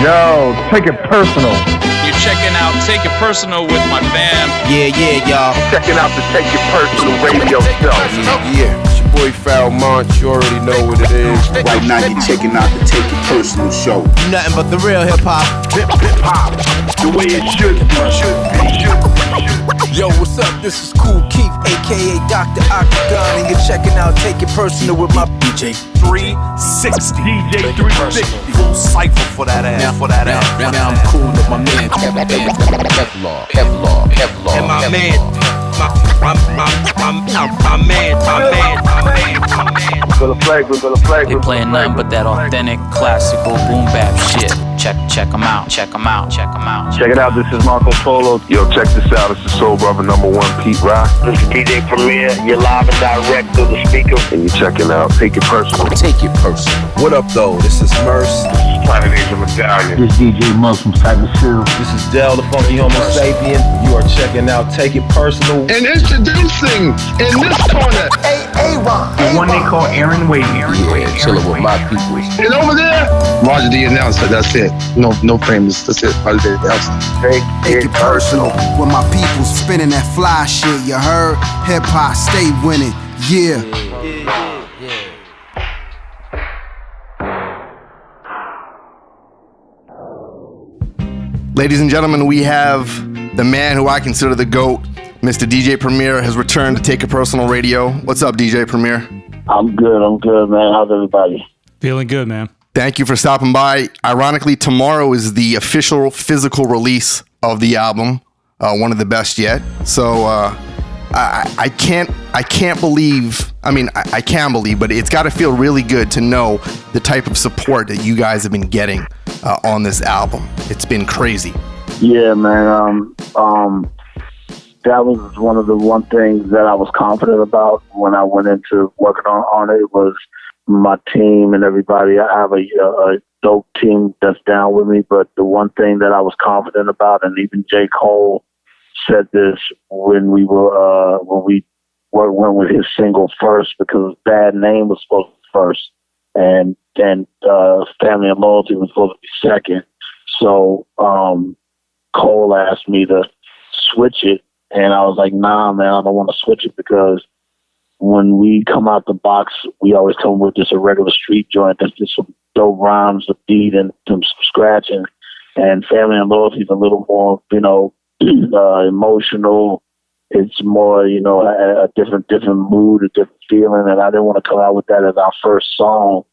Yo, take it personal. You're checking out Take It Personal with my fam. Yeah, y'all. Checking out the Take It Personal radio show. Yeah. It's your boy Falmont. You already know what it is. Right now you're checking out the Take It Personal show. Nothing but the real hip-hop. Hip-hop. The way it should be. Yo, what's up? This is Cool Keith, a.k.a. Dr. Octagon, and you're checking out Take It Personal with my DJ 360. DJ 360. Full cypher for that ass. Now I'm cool with my man, Kevlar. And my man. My man. They playing nothing but that authentic, classical boom bap shit. Check them out. Check it out, this is Marco Polo. Yo, check this out, it's the Soul Brother #1, Pete Rock. This is DJ Premier, you're live and direct through the speaker. And you're checking out Take It Personal. Take it personal. What up, though? This is Merce. Planet Asia Medallion. This DJ Muggs from Cyber Hill. This is Del, the Funky Homo Sapien. You are checking out Take It Personal. And introducing in this corner, The one they call Aaron Wavy. Yeah, chilling with my people. and over there, Roger the announcer. That's it. No famous. That's it. Roger the announcer. Take it personal. With my people spinning that fly shit, you heard? Hip hop, stay winning. Yeah. Ladies and gentlemen, we have the man who I consider the GOAT, Mr. DJ Premier, has returned to Take It Personal Radio. What's up, DJ Premier? I'm good, man. How's everybody? Feeling good, man. Thank you for stopping by. Ironically, tomorrow is the official physical release of the album, one of the best yet. So I can't believe. I mean, I can believe, but it's got to feel really good to know the type of support that you guys have been getting on this album. It's been crazy. Yeah, man. That was one thing that I was confident about when I went into working on it was my team and everybody. I have a dope team that's down with me, but the one thing that I was confident about, and even J. Cole said this when we went with his single first, because Bad Name was supposed to be first, and then Family and Loyalty was supposed to be second. So Cole asked me to switch it, and I was like, nah, man, I don't want to switch it, because when we come out the box, we always come with just a regular street joint that's just some dope rhymes, a beat, and some scratching. And Family and Loyalty is a little more, emotional. It's more, a different mood, a different feeling. And I didn't want to come out with that as our first song.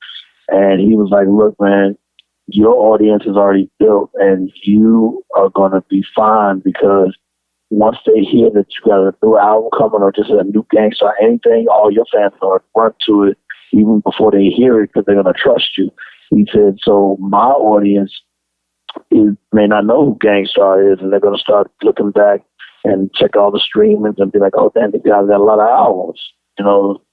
And he was like, look, man, your audience is already built and you are going to be fine, because once they hear that you got a new album coming or just a new Gang Starr, anything, all your fans are going to run to it even before they hear it, because they're going to trust you. He said, so my audience may not know who Gang Starr is, and they're going to start looking back and check all the streamings and be like, oh, damn, they got a lot of albums, and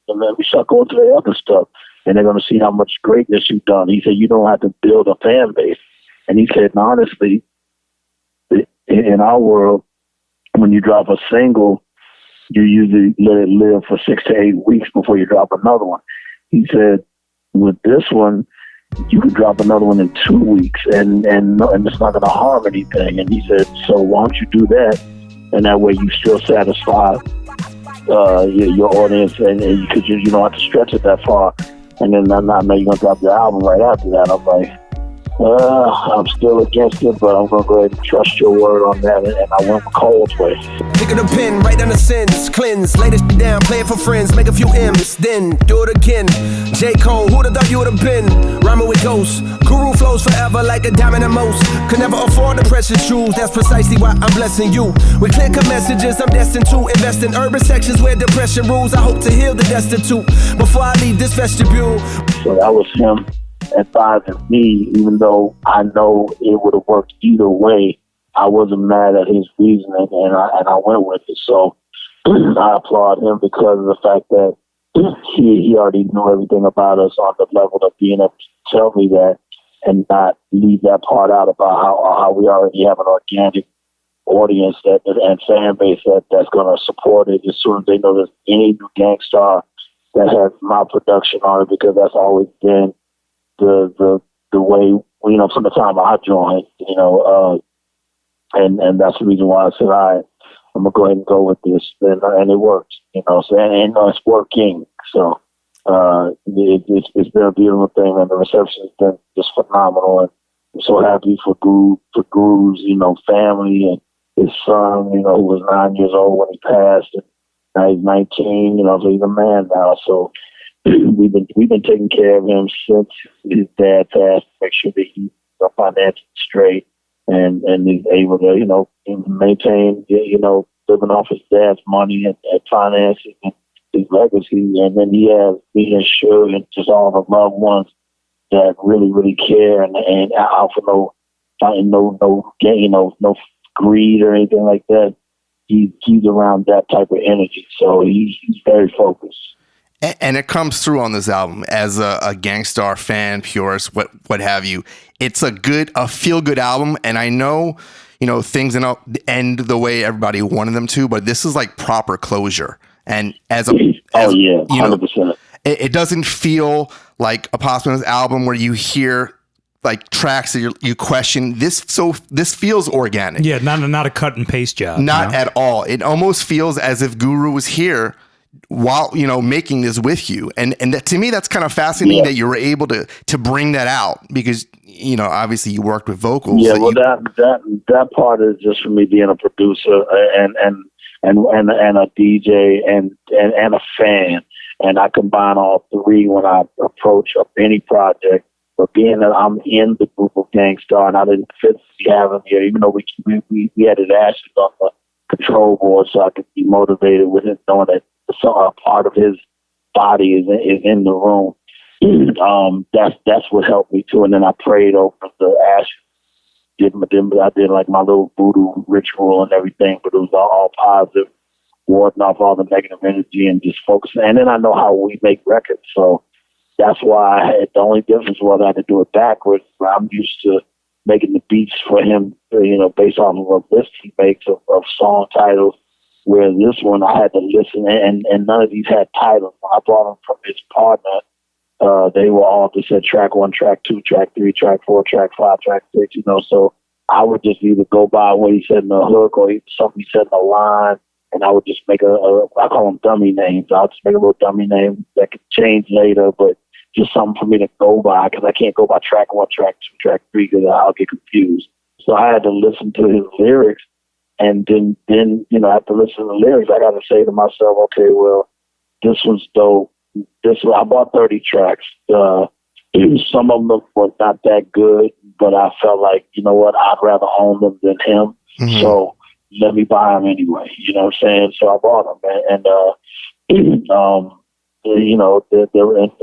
then we start going through the other stuff, and they're going to see how much greatness you've done. He said, you don't have to build a fan base. And he said, honestly, in our world, when you drop a single, you usually let it live for 6 to 8 weeks before you drop another one. He said, with this one, you could drop another one in 2 weeks and it's not going to harm anything. And he said, so why don't you do that? And that way you still satisfy your audience, and because you don't have to stretch it that far. And then I know you're going to drop your album right after that. I'm like, I'm still against it, but I'm going to go ahead and trust your word on that, and I went Cole's way. Pick up the pen, write down the sins, cleanse, lay this down, play it for friends, make a few M's, then do it again. J. Cole, who'd have thought you would have been? Rhyming with ghosts, guru flows forever like a diamond and most. Could never afford the precious jewels, that's precisely why I'm blessing you. With clear-cut messages, I'm destined to invest in urban sections where depression rules. I hope to heal the destitute before I leave this vestibule. So that was him advising me, even though I know it would have worked either way. I wasn't mad at his reasoning, and I went with it. So I applaud him because of the fact that he already knew everything about us on the level of being able to tell me that and not leave that part out about how we already have an organic audience and fan base that's going to support it as soon as they know there's any new Gang Starr that has my production on it, because that's always been the way from the time I joined, and that's the reason why I said, all right, I'm gonna go ahead and go with this, and it works, so, and it's working. So, it's been a beautiful thing, and the reception has been just phenomenal, and I'm so happy for Guru's, family and his son, who was 9 years old when he passed, and now he's 19, so he's a man now. So we've been taking care of him since his dad passed, make sure that he's financially straight and he's able to, maintain, living off his dad's money and finances and his legacy. And then he has me and Suge and just all the loved ones that really, really care and out for no gain, no greed or anything like that. He's around that type of energy, so he's very focused. And it comes through on this album as a Gang Starr fan, purist, what have you. It's a feel-good album, and I know, things don't end the way everybody wanted them to, but this is like proper closure. And as 100%. It doesn't feel like a Pop Smoke's album where you hear like tracks that you question. This feels organic. Yeah, not a cut and paste job. Not at all. It almost feels as if Guru was here while making this with you, and that, to me, that's kind of fascinating that you were able to bring that out, because obviously you worked with vocals. Yeah, that part is just for me being a producer and a DJ and a fan, and I combine all three when I approach any project. But being that I'm in the group of Gang Starr, and I didn't fit to have him here, even though we had his ashes on the control board, so I could be motivated with him, knowing that a part of his body is in the room. That's what helped me too. And then I prayed over the ashes. I did like my little voodoo ritual and everything, but it was all positive, warding off all the negative energy and just focusing. And then I know how we make records, so that's why the only difference was I had to do it backwards. I'm used to making the beats for him, based on a list he makes of song titles. Where this one I had to listen, and none of these had titles. When I brought them from his partner, they were all just said track 1, track 2, track 3, track 4, track 5, track 6. So I would just either go by what he said in the hook or something he said in the line, and I would just make I call them dummy names. I'll just make a little dummy name that could change later, but just something for me to go by, because I can't go by track 1, track 2, track 3, because I'll get confused. So I had to listen to his lyrics. And then after listening to the lyrics, I got to say to myself, okay, well, this one's dope. I bought 30 tracks. Some of them were not that good, but I felt like, I'd rather own them than him. Mm-hmm. So let me buy them anyway. You know what I'm saying? So I bought them, and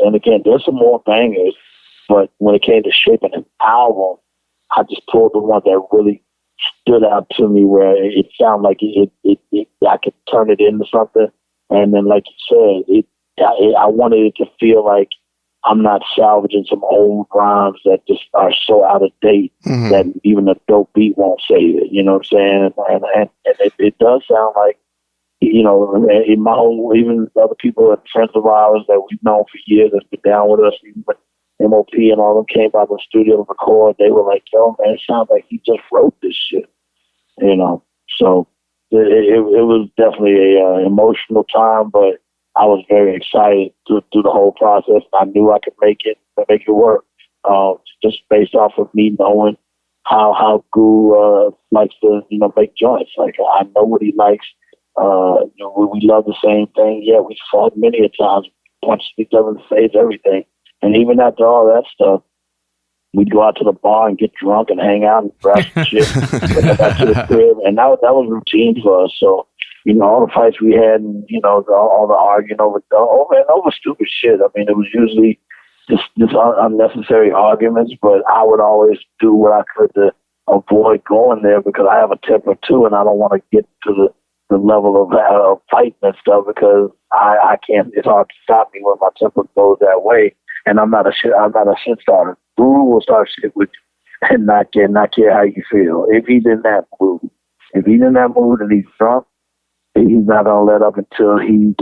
and again, there's some more bangers, but when it came to shaping an album, I just pulled the one that really stood out to me, where it sounded like I could turn it into something. And then, like you said, I wanted it to feel like I'm not salvaging some old rhymes that just are so out of date that even a dope beat won't save it. You know what I'm saying? And it does sound like, in my whole, even other people and friends of ours that we've known for years that's been down with us, even when MOP and all them came by the studio to record, they were like, yo, man, it sounds like he just wrote this shit. So it was definitely a emotional time, but I was very excited through the whole process. I knew I could make it work, just based off of me knowing how Goo likes to, make joints. Like, I know what he likes. We love the same thing. Yeah, we fought many a times, punched each other in the face, everything. And even after all that stuff, we'd go out to the bar and get drunk and hang out and grab some shit, and back to the crib. And that was routine for us. So, all the fights we had, and all the arguing over stupid shit. I mean, it was usually just unnecessary arguments. But I would always do what I could to avoid going there, because I have a temper too, and I don't want to get to the level of fighting and stuff, because I can't. It's hard to stop me when my temper goes that way. And I'm not a shit starter. Guru will start shit with you and not care how you feel. If he's in that mood, and he's drunk, he's not gonna let up until he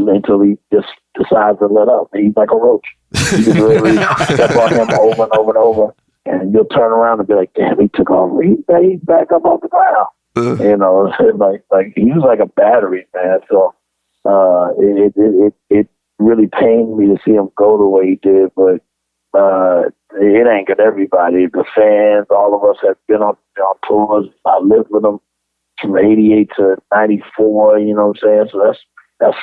just decides to let up. He's like a roach. You can literally step on him over and over and over, and you'll turn around and be like, damn, he took off. He's back up off the ground. You know, like he was like a battery, man. So it really pained me to see him go the way he did, but it ain't good. Everybody, the fans, all of us have been on tours. I lived with them from '88 to '94. You know what I'm saying? So that's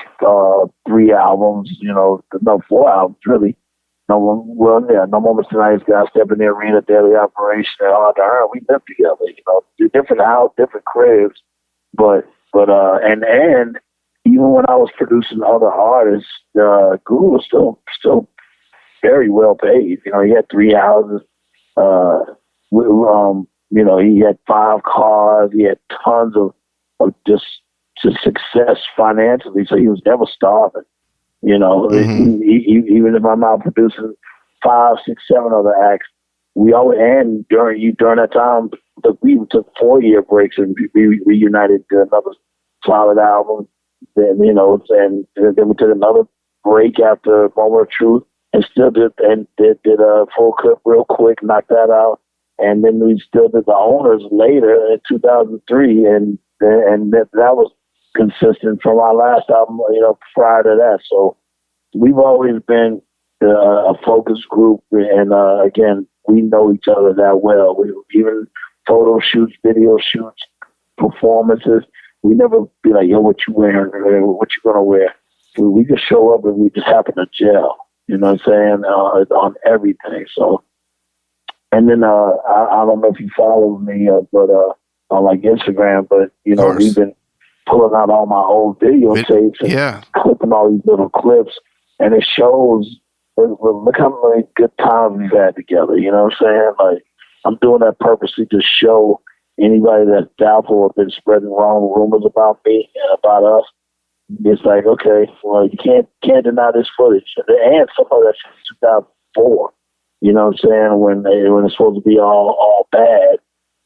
3 albums. You know, no, 4 albums really. No Moments Tonight, Got Step in the Arena, Daily Operation, and Hard to Earn. We lived together. You know, different houses, different cribs, but and even when I was producing other artists, Guru was still very well paid. You know, he had 3 houses. You know, he had 5 cars. He had tons of just success financially. So he was never starving. You know, even if I'm out producing 5, 6, 7 other acts, we always, and during that time, we took 4-year breaks and we reunited to another solid album. Then, you know, and then we took another break after Moment of Truth and still did a full clip real quick, knocked that out. And then we still did The Owners later in 2003. And that was consistent from our last album, you know, prior to that. So we've always been a focus group. And again, we know each other that well. We even photo shoots, video shoots, performances. We never be like, yo, what you wearing? What you gonna wear? We just show up and we just happen to gel. You know what I'm saying? On everything. So, and then I don't know if you follow me, but on like Instagram, but you know, we've been pulling out all my old video tapes and clipping all these little clips, and it shows. Look how many good times we've had together. You know what I'm saying? Like, I'm doing that purposely to show anybody that's doubtful or been spreading wrong rumors about me and about us. It's like, okay, well, you can't deny this footage. And some of that shit is 2004. You know what I'm saying? When it's supposed to be all bad.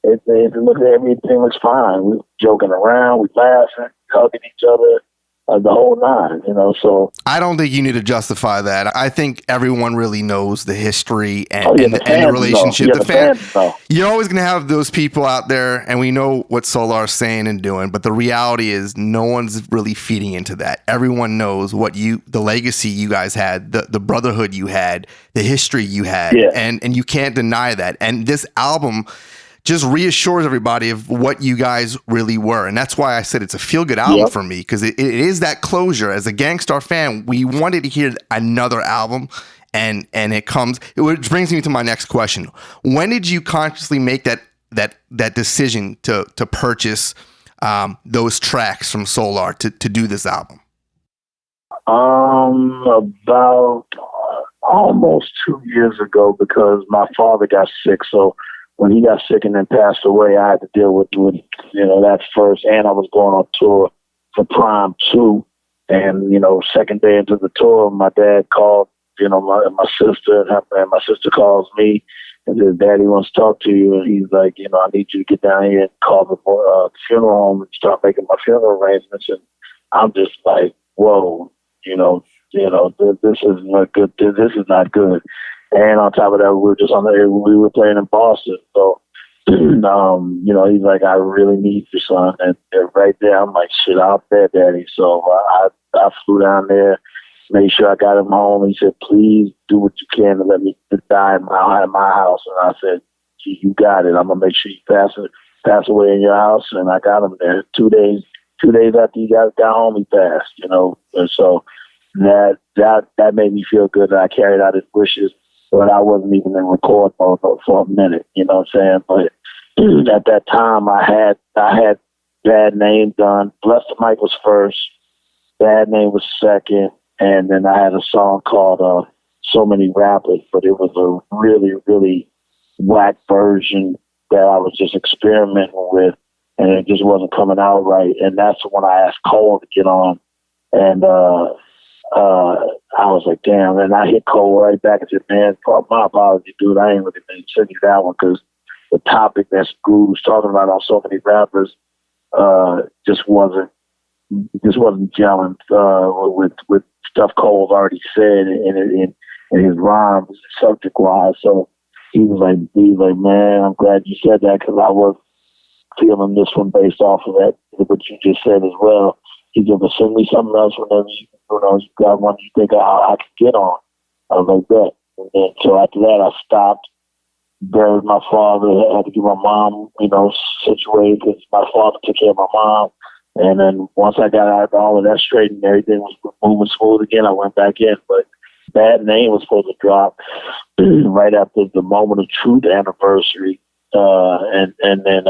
Everything looks fine. We're joking around, we laughing, hugging each other, the whole 9, you know. So I don't think you need to justify that. I think everyone really knows the history and the relationship. Yeah, the fans know. You're always going to have those people out there, and we know what Solar's saying and doing, but the reality is no one's really feeding into that. Everyone knows the legacy you guys had, the brotherhood you had, the history you had, and you can't deny that. And this album just reassures everybody of what you guys really were. And that's why I said it's a feel-good album for me, because it is that closure. As a Gang Starr fan, we wanted to hear another album, and it comes. Which brings me to my next question. When did you consciously make that decision to purchase those tracks from Solar to do this album? About almost 2 years ago, because my father got sick. So when he got sick and then passed away, I had to deal with you know, that first. And I was going on tour for Prime 2. And, you know, second day into the tour, my dad called, you know, my sister, and my sister calls me and says, Daddy wants to talk to you. And he's like, you know, I need you to get down here and call the funeral home and start making my funeral arrangements. And I'm just like, whoa, you know, this is not good. This is not good. And on top of that, we were playing in Boston. So, you know, he's like, I really need you, son. And right there, I'm like, shit, I'll bet, Daddy. So I flew down there, made sure I got him home. He said, please do what you can to let me die in my house. And I said, you got it. I'm going to make sure you pass away in your house. And I got him there. 2 days after he got home, he passed, you know. And so that made me feel good that I carried out his wishes. But I wasn't even in record mode for a minute, you know what I'm saying? But at that time, I had Bad Name done. Bless the Mic was first. Bad Name was second. And then I had a song called So Many Rappers, but it was a really, really whack version that I was just experimenting with, and it just wasn't coming out right. And that's when I asked Cole to get on. And I was like, damn. And I hit Cole right back and said, man, my apology, dude. I ain't really been sending you that one because the topic that Guru's talking about on So Many Rappers just wasn't gelling with stuff Cole's already said in his rhymes, subject-wise. So he was like, man, I'm glad you said that because I was feeling this one based off of that, what you just said as well. He said, but send me something else whenever you got one you think I could get on. I was like, that. And then, so after that, I stopped, buried my father. I had to get my mom, situated because my father took care of my mom. And then once I got out all of that straight and everything was moving smooth again, I went back in. But Bad Name was supposed to drop right after the Moment of Truth anniversary. And then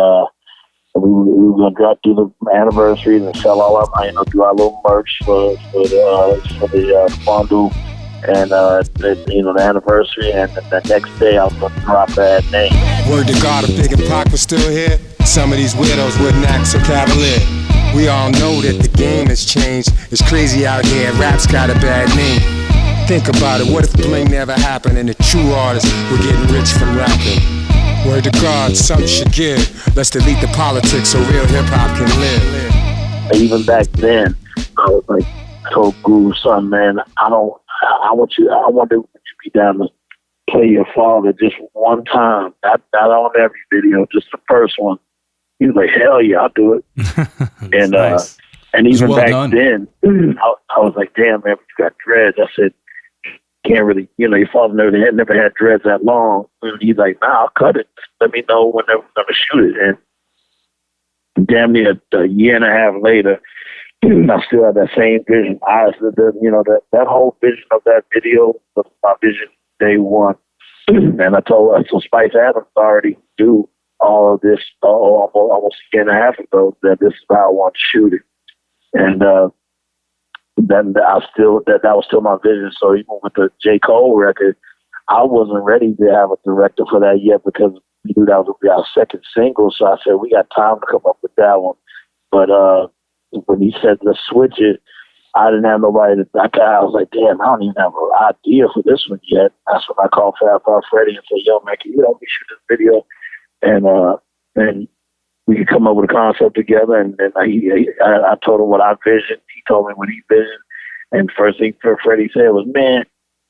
we were going to drop through the anniversaries and sell all of them. Do our little merch for the fondue and the anniversary. And the next day I was going to drop Bad Name. Word to God, if Big and Pac was still here, some of these widows wouldn't act so cavalier. We all know that the game has changed. It's crazy out here and rap's got a bad name. Think about it, what if bling never happened and the true artists were getting rich from rapping? Word to God, something should give. Let's delete the politics so real hip-hop can live. Even back then, I was like, I told Guru, son, man, I want to be down to play your father just one time. Not on every video, just the first one. He was like, hell yeah, I'll do it. And nice. And even back then, I was like, damn, man, you got dreads. I said, can't really, your father never had dreads that long. And he's like, nah, I'll cut it. Let me know whenever we're going to shoot it. And damn near a year and a half later, I still have that same vision. That whole vision of that video was my vision day one. And I told Spice Adams already do all of this almost a year and a half ago that this is how I want to shoot it. And then that was still my vision. So even with the J. Cole record, I wasn't ready to have a director for that yet because we knew that would be our second single. So I said, we got time to come up with that one. But when he said, let's switch it, I didn't have nobody to back out. I was like, damn, I don't even have an idea for this one yet. That's when I called Fab Five Freddy and said, yo, man, can you help me shoot this video? And we could come up with a concept together. And then I told him what I visioned. He told me what he visioned. And first thing Freddie said was, man,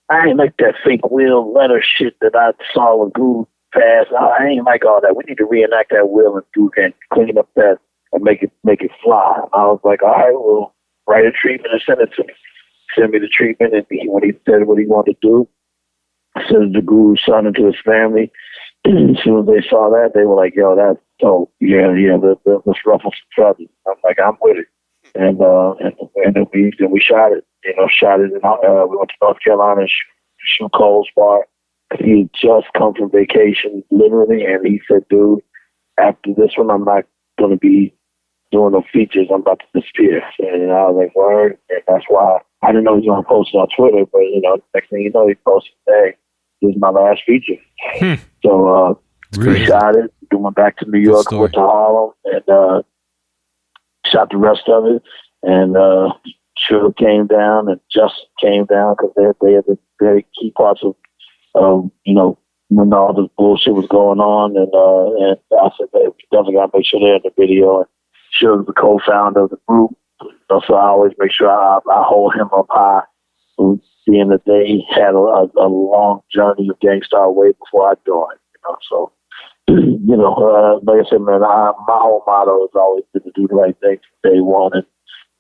I ain't like that fake wheel letter shit that I saw with Guru Pass. I ain't like all that. We need to reenact that wheel and clean up that and make it fly. And I was like, all right, well, write a treatment and send it to me. Send me the treatment. And when he said what he wanted to do, send the Guru's son into his family. As soon as they saw that, they were like, yo, that's dope. Yeah, let's ruffle some feathers. I'm like, I'm with it. And then we shot it. We went to North Carolina and shoot Cole's part. He had just come from vacation, literally, and he said, dude, after this one, I'm not going to be doing no features. I'm about to disappear. And I was like, word. And that's why I didn't know he was going to post it on Twitter, but, next thing you know, he posted today. This is my last feature. So we shot it. Then went back to New York, went to Harlem, and shot the rest of it. And Sugar came down, and Justin came down because they had the very key parts of when all this bullshit was going on. And I said, hey, we definitely got to make sure they're in the video. And Sugar's the co-founder of the group, so I always make sure I hold him up high. Being that they had a long journey of Gang Starr way before I joined, So, like I said, man, my whole motto has always been to do the right thing from day one.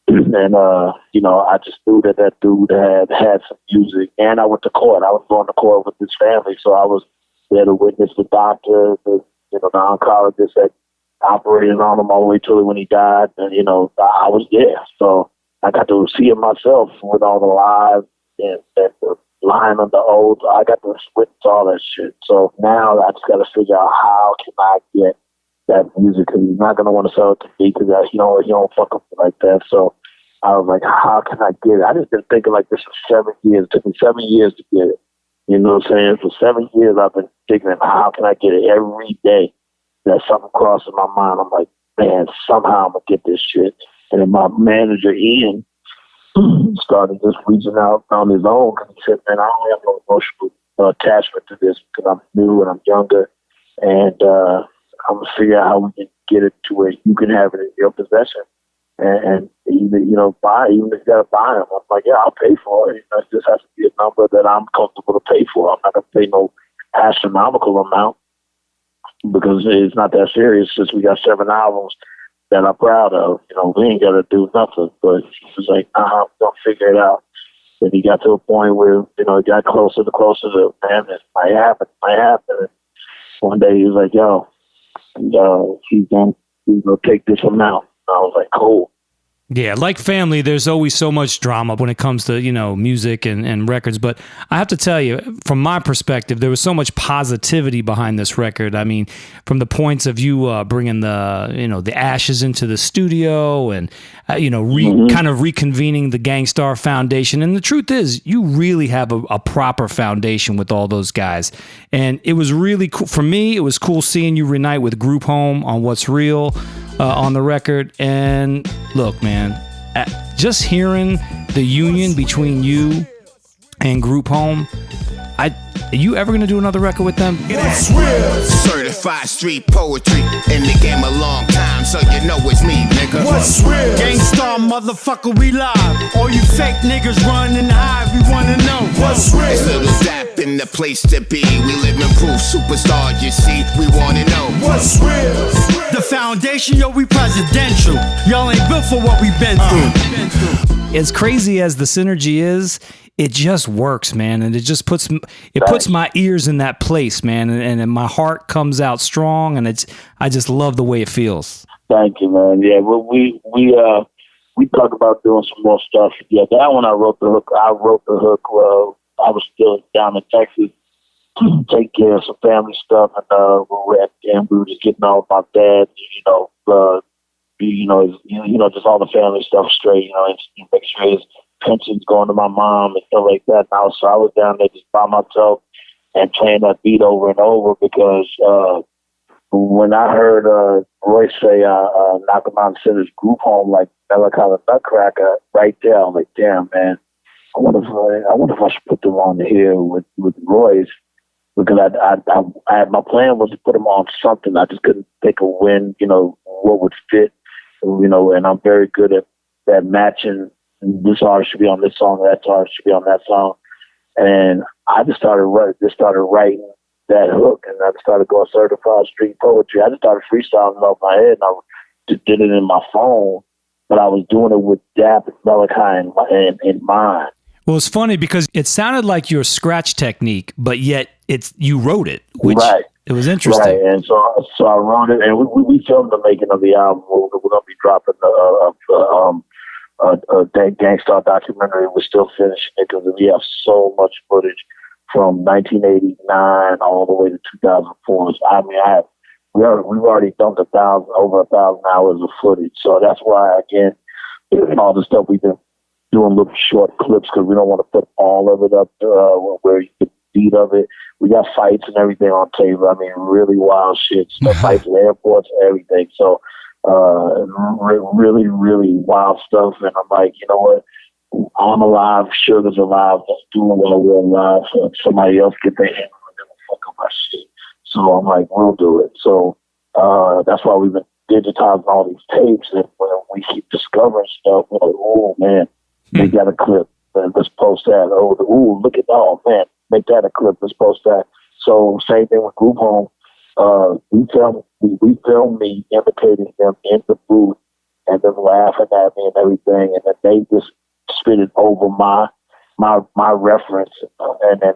And I just knew that dude had some music. And I went to court. I was going to court with his family. So I was there to witness the doctor, the oncologist that operated on him all the way till when he died. And, I was there. So I got to see it myself with all the live and the line on the old. I got to witness all that shit. So now I just got to figure out how can I get that music, because he's not going to want to sell it to me because he don't fuck up like that. So I was like, how can I get it? I just been thinking like this for 7 years. It took me 7 years to get it. You know what I'm saying? For 7 years I've been thinking, how can I get it? Every day that something crosses my mind, I'm like, man, somehow I'm going to get this shit. And then my manager, Ian, started just reaching out on his own, because he said, man, I don't have no emotional attachment to this because I'm new and I'm younger, and I'm going to figure out how we can get it to where you can have it in your possession and either, buy, even if you got to buy them. I'm like, yeah, I'll pay for it. It just has to be a number that I'm comfortable to pay for. I'm not going to pay no astronomical amount because it's not that serious since we got 7 albums that I'm proud of. You know, we ain't got to do nothing. But he was like, I'm going to figure it out. And he got to a point where, you know, it got closer to, man, it might happen. And one day he was like, yo, he's going to take this amount. And I was like, cool. Yeah, like family, there's always so much drama when it comes to, you know, music and records. But I have to tell you, from my perspective, there was so much positivity behind this record. I mean, from the points of you bringing the ashes into the studio and, kind of reconvening the Gang Starr Foundation. And the truth is, you really have a proper foundation with all those guys. And it was really cool. For me, it was cool seeing you reunite with Group Home on What's Real on the record. And look, man, just hearing the union between you and Group Home, are you ever gonna do another record with them? What's real? Certified street poetry in the game a long time, so you know it's me, nigga. What's real? Gang Starr, motherfucker, we live. All you fake niggas run and hide, we wanna know what's real. It's Little Zap in the place to be. We Livin Proof, superstar, you see. We wanna know what's real. The foundation, yo, we presidential. Y'all ain't built for what we've been through. As crazy as the synergy is, it just works, man, and it just puts my ears in that place, man, and my heart comes out strong, and I just love the way it feels. Thank you, man. Yeah, well, we talked about doing some more stuff. Yeah, that one I wrote the hook. I I was still down in Texas to take care of some family stuff, and we were just getting all my dad, just all the family stuff straight, and make sure his pensions going to my mom and stuff like that. And I was down there just by myself and playing that beat over and over because when I heard Royce say knock him out and send his Group Home like Malachi the Nutcracker right there, I'm like, damn, man, I wonder if I should put them on here with Royce, because I had my plan was to put them on something. I just couldn't think of when, what would fit, and I'm very good at matching. This artist should be on this song, that artist should be on that song. And I just started writing that hook, and I started going certified street poetry. I just started freestyling off my head, and I just did it in my phone, but I was doing it with Dap and Malachi in mind. Well, it's funny because it sounded like your scratch technique, but yet you wrote it, which it was interesting. Right, and so I wrote it, and we filmed the making of the album. We're going to be dropping that Gang Starr documentary. We're still finishing it because we have so much footage from 1989 all the way to 2004. I mean, we've already dumped over 1,000 hours of footage. So that's why, again, all the stuff we've been doing little short clips because we don't want to put all of it up where you get the beat of it. We got fights and everything on tape. I mean, really wild shit. Fights in airports and everything. So really, really wild stuff. And I'm like, you know what? I'm alive. Sugar's alive. Let's do it while we're alive. So if somebody else get their hand on it, they'll fuck up my shit. So I'm like, we'll do it. So that's why we've been digitizing all these tapes. And when we keep discovering stuff, we're like, oh, man, they got a clip. Let's post that. Oh, look at that. Oh, man, make that a clip. Let's post that. So same thing with Group Home. We filmed me imitating them in the booth and them laughing at me and everything, and then they just spit it over my reference, and then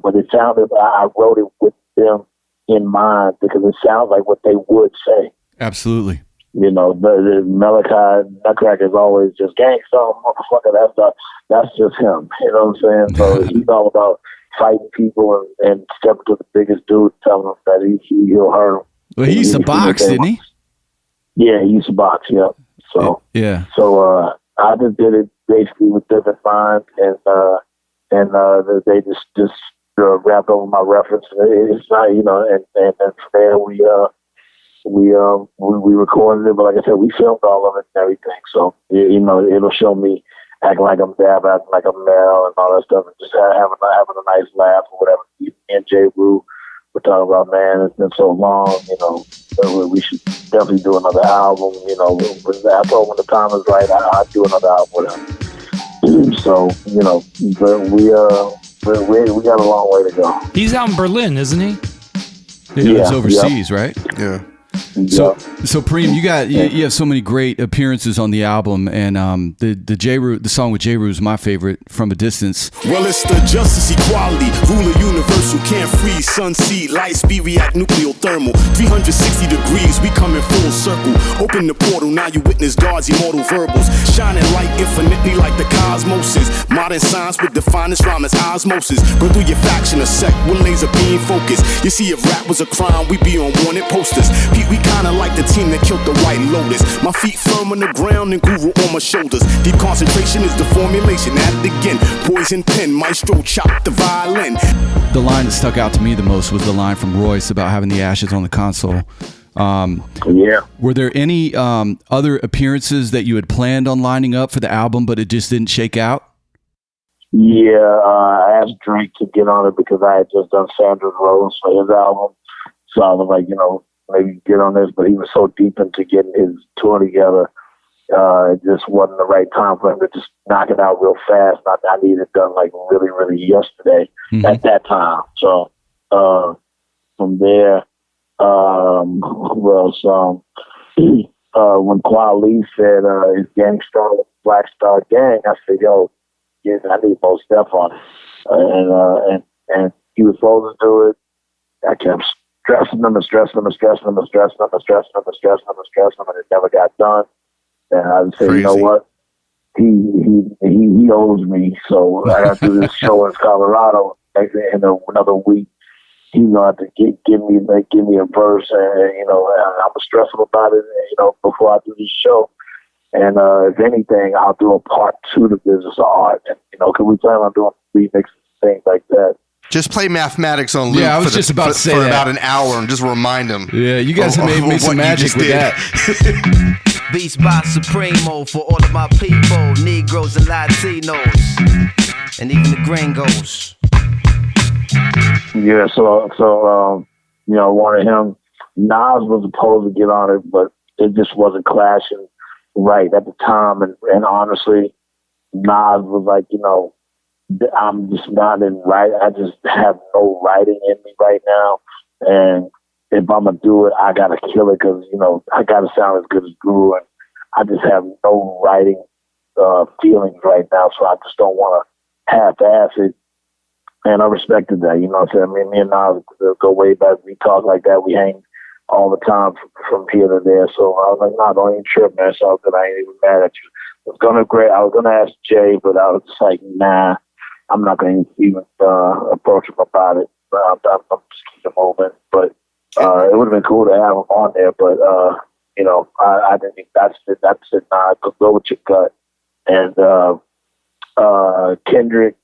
but it sounded, I wrote it with them in mind because it sounds like what they would say. Absolutely. The Malachi Nutcracker is always just Gang Starr, motherfucker. That's just him. You know what I'm saying? So he's all about fighting people and stepping to the biggest dude, telling him that he'll hurt him. Well, he used to box, didn't he? Yeah, he used to box. Yeah. So yeah. So I just did it basically with them in mind, and they just wrapped over my reference. It's not, and from there we recorded it, but like I said, we filmed all of it and everything. So it'll show me acting like I'm Dab, acting like I'm Mel, and all that stuff, and just having a nice laugh or whatever. Me and J. Rue were talking about, man, it's been so long, we should definitely do another album. I told when the time is right, I'll do another album with him. So, We got a long way to go. He's out in Berlin, isn't he? He lives overseas, right? Yeah. So Preem, you have so many great appearances on the album, and the song with J. Rue is my favorite, From a Distance. Well, it's the justice, equality, ruler universal, can't freeze, sun, seed, light, speed, react, nucleothermal, 360 degrees, we come in full circle, open the portal, now you witness God's immortal verbals, shining light infinitely like the cosmos is, modern science with the finest rhyme as osmosis, go through your faction, a sect with laser beam focus, you see if rap was a crime, we be on wanted posters, we kinda like the team that killed the White Lotus. My feet firm on the ground and guru on my shoulders. Deep concentration is the formulation. At it again, poison pen, maestro chop the violin. The line that stuck out to me the most was the line from Royce about having the ashes on the console. Were there any other appearances that you had planned on lining up for the album, but it just didn't shake out? Yeah, I asked Drake to get on it because I had just done Sandra's Rose for his album. So I was like, maybe get on this, but he was so deep into getting his tour together, it just wasn't the right time for him to just knock it out real fast. I needed it done like really, really yesterday at that time. So from there, who else? When Kweli said his Gang Starr, Black Star Gang, I said, yo, yeah, I need most Steph on it. And he was supposed to do it. I kept stressing them, and it never got done. And I would say, you know what? He owes me, so I got to do this show in Colorado in another week. He's gonna have to give me a verse, and I'm stressful about it. Before I do this show, and if anything, I'll do a part 2 to Business of Art. And because we plan on doing remixes, things like that. Just play Mathematics on loop I was just about to say for that. about an hour and just remind them. Yeah, you guys have made some magic with that. Beats by Preemo for all of my people, Negroes and Latinos, and even the gringos. Yeah, so one of him, Nas was supposed to get on it, but it just wasn't clashing right at the time. And honestly, Nas was like, I'm just not in right. I just have no writing in me right now. And if I'm going to do it, I got to kill it because, I got to sound as good as Guru. And I just have no writing feelings right now. So I just don't want to half-ass it. And I respected that. What I'm saying? Me and Nas go way back. We talk like that. We hang all the time from here to there. So I was like, nah, don't even trip, man. So good. I ain't even mad at you. I was going to ask Jay, but I was just like, nah. I'm not going to even approach him about it. I'm just keeping moving. But it would have been cool to have him on there. But, I didn't think that's it. Nah, go with your gut. And Kendrick,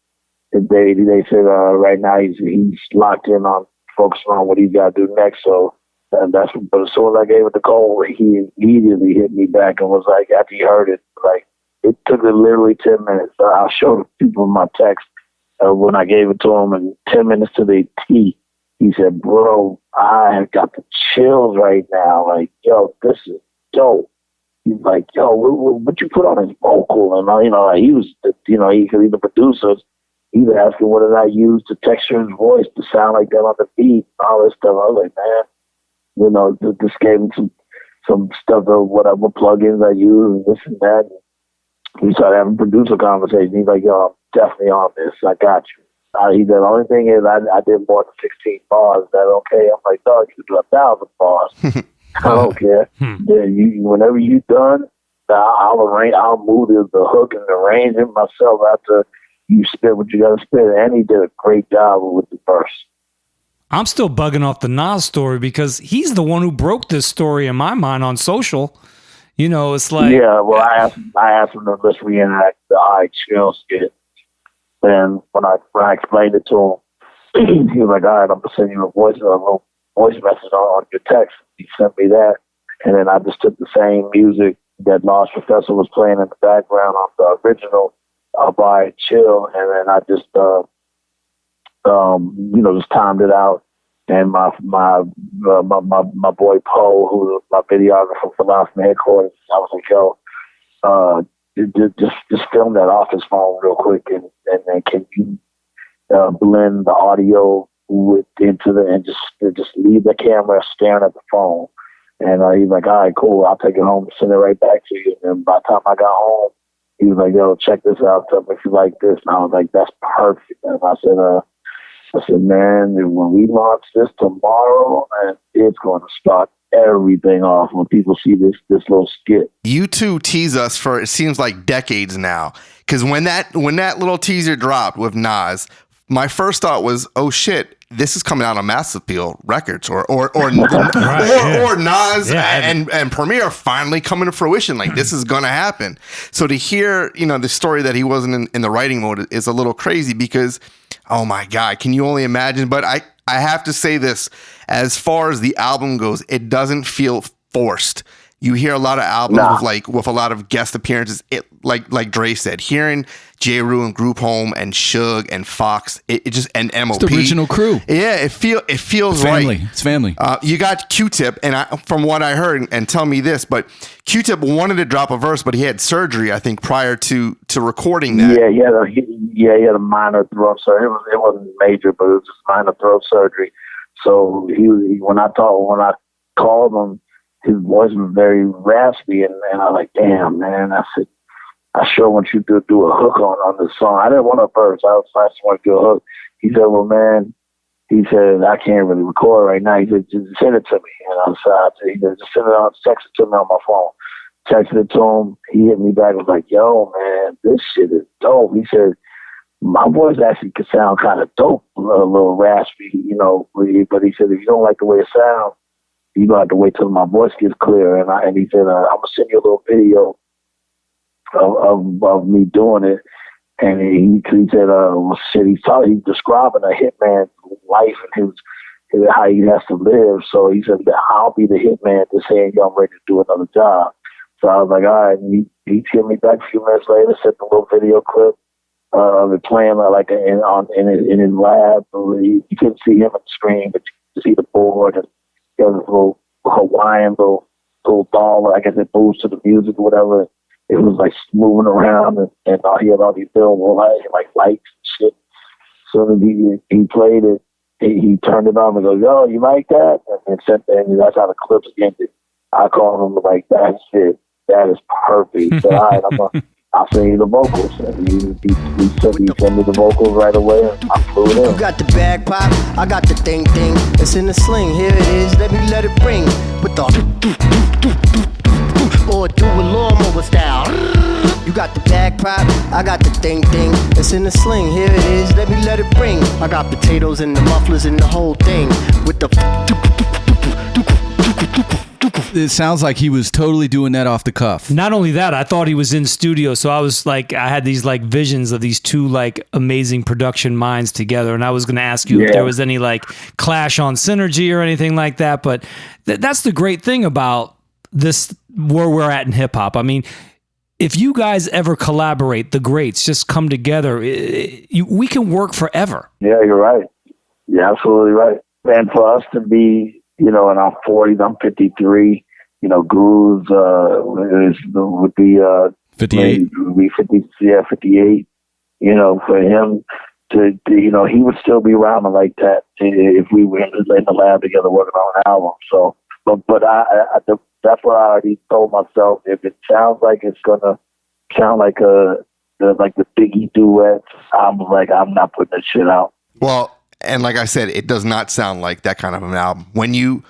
they said right now he's locked in on focusing on what he's got to do next. So but as soon as I gave it to Cole, he immediately hit me back and was like, after he heard it, like, it took literally 10 minutes. I showed people my text when I gave it to him, and 10 minutes to the T, he said, bro, I have got the chills right now. Like, yo, this is dope. He's like, yo, what you put on his vocal? And, he was, he's the producer. He was asking what did I use to texture his voice to sound like that on the beat, all this stuff. I was like, man, just gave him some stuff of what plugins I use and this and that. And we started having producer conversation. He's like, yo, I'm definitely on this. I got you. He said, the only thing is I did more than 16 bars. Is that okay? I'm like, dog, you can do 1,000 bars. I don't care. Yeah, whenever you're done, I'll move the hook and arrange it myself after you spit what you got to spit. And he did a great job with the verse. I'm still bugging off the Nas story because he's the one who broke this story in my mind on social. It's like... Yeah, well, I asked him to let's reenact the I Chill skit. And when I explained it to him, he was like, all right, I'm going to send you a little voice message on your text. He sent me that. And then I just took the same music that Lost Professor was playing in the background on the original by Chill. And then I just, just timed it out. And my boy Poe, who was my videographer for Live from Headquarters, I was like, yo, just film that off his phone real quick, and then can you blend the audio and just leave the camera staring at the phone. And he's like, all right, cool. I'll take it home and send it right back to you. And by the time I got home, he was like, yo, check this out. Tell me if you like this. And I was like, that's perfect. And I said, man, when we launch this tomorrow, and it's going to start everything off when people see this little skit. You two tease us for, it seems like decades now. Because when that little teaser dropped with Nas, my first thought was, oh shit, this is coming out on Mass Appeal Records or Nas and Premier finally coming to fruition. Like, this is gonna happen. So to hear, the story that he wasn't in the writing mode is a little crazy because, oh my God, can you only imagine? But I have to say this, as far as the album goes, it doesn't feel forced. You hear a lot of albums with a lot of guest appearances. It like Dre said, hearing J. Rue and Group Home and Suge and Fox, it just and MOP. It's the original crew. Yeah, it feels family. right. It's family. You got Q-Tip, and from what I heard, and tell me this, but Q-Tip wanted to drop a verse, but he had surgery, I think, prior to recording that. Yeah, he had a minor throat surgery. It wasn't major, but it was just minor throat surgery. So when I called him, his voice was very raspy, and I was like, damn, man. I said, I sure want you to do a hook on this song. I didn't want a verse. I just wanted to do a hook. He said, well, man, I can't really record right now. He said, just send it to me. And he said, just send it on, text it to me on my phone. Texted it to him. He hit me back and was like, yo, man, this shit is dope. He said, my voice actually could sound kind of dope, a little raspy, but he said, if you don't like the way it sounds, you're going to have to wait till my voice gets clear. And he said, I'm going to send you a little video of me doing it. And he said, he's describing a hitman's life and how he has to live. So he said, I'll be the hitman to saying, yo, I'm ready to do another job. So I was like, all right. And he hit me back a few minutes later, sent a little video clip of it playing in his lab. You couldn't see him on the screen, but you could see the board and he has this little Hawaiian little doll. I guess it moves to the music or whatever. It was like moving around, and he had all these billboard like lights and shit. So he played it. He turned it on and goes, "Yo, you like that?" And that's how the clips ended. I called him like, "That's it. That is perfect." He said, "All right, I'll send you the vocals." And he sent me the vocals right away, and I flew it in. You got the bag pop, I got the thing. It's in the sling. Here it is. Let it ring with the or do a lawnmower style. You got the bag pop, I got the thing. It's in the sling. Here it is. Let it ring. I got potatoes and the mufflers and the whole thing with the. It sounds like he was totally doing that off the cuff. Not only that, I thought he was in studio, so I was like, I had these like visions of these two like amazing production minds together, and I was going to ask you if there was any like clash on synergy or anything like that. But that's the great thing about this, where we're at in hip hop. I mean, if you guys ever collaborate, the greats just come together, we can work forever. Yeah, you're right. You're absolutely right. And for us to be, in our 40s, I'm 53. Guru's would be 58. Would be 50, 58. For him to he would still be around like that if we were in the lab together working on an album. So, but I that's what I already told myself. If it sounds like it's gonna sound like the Biggie duets, I'm not putting that shit out. Well. And like I said, it does not sound like that kind of an album. When you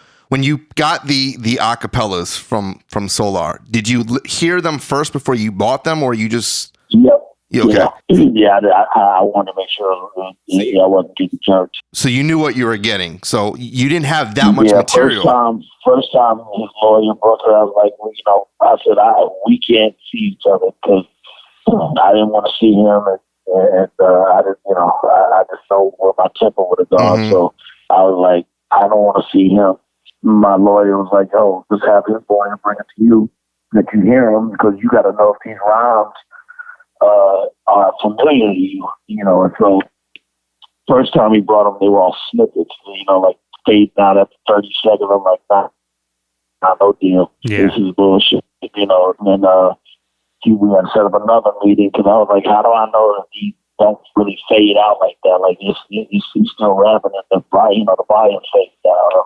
got the acapellas from Solar, did you hear them first before you bought them, or you just? Yep. Okay. Yeah, I wanted to make sure I wasn't getting jerked. So you knew what you were getting. So you didn't have that much material. First time his lawyer brought it, I was like, I said, we can't see each other because I didn't want to see him. And I didn't, I just know where my temper would have gone. Mm-hmm. So I was like, I don't want to see him. My lawyer was like, "Oh, just have his boy and bring it to you, that you hear him, because you got to know if these rhymes are familiar to you." And so first time he brought them, they were all snippets, like fade out after 30 seconds. I'm like, nah, no deal. Yeah. This is bullshit, And then we had to set up another meeting because I was like, how do I know that don't really fade out like that. Like you still rapping and the volume fades out.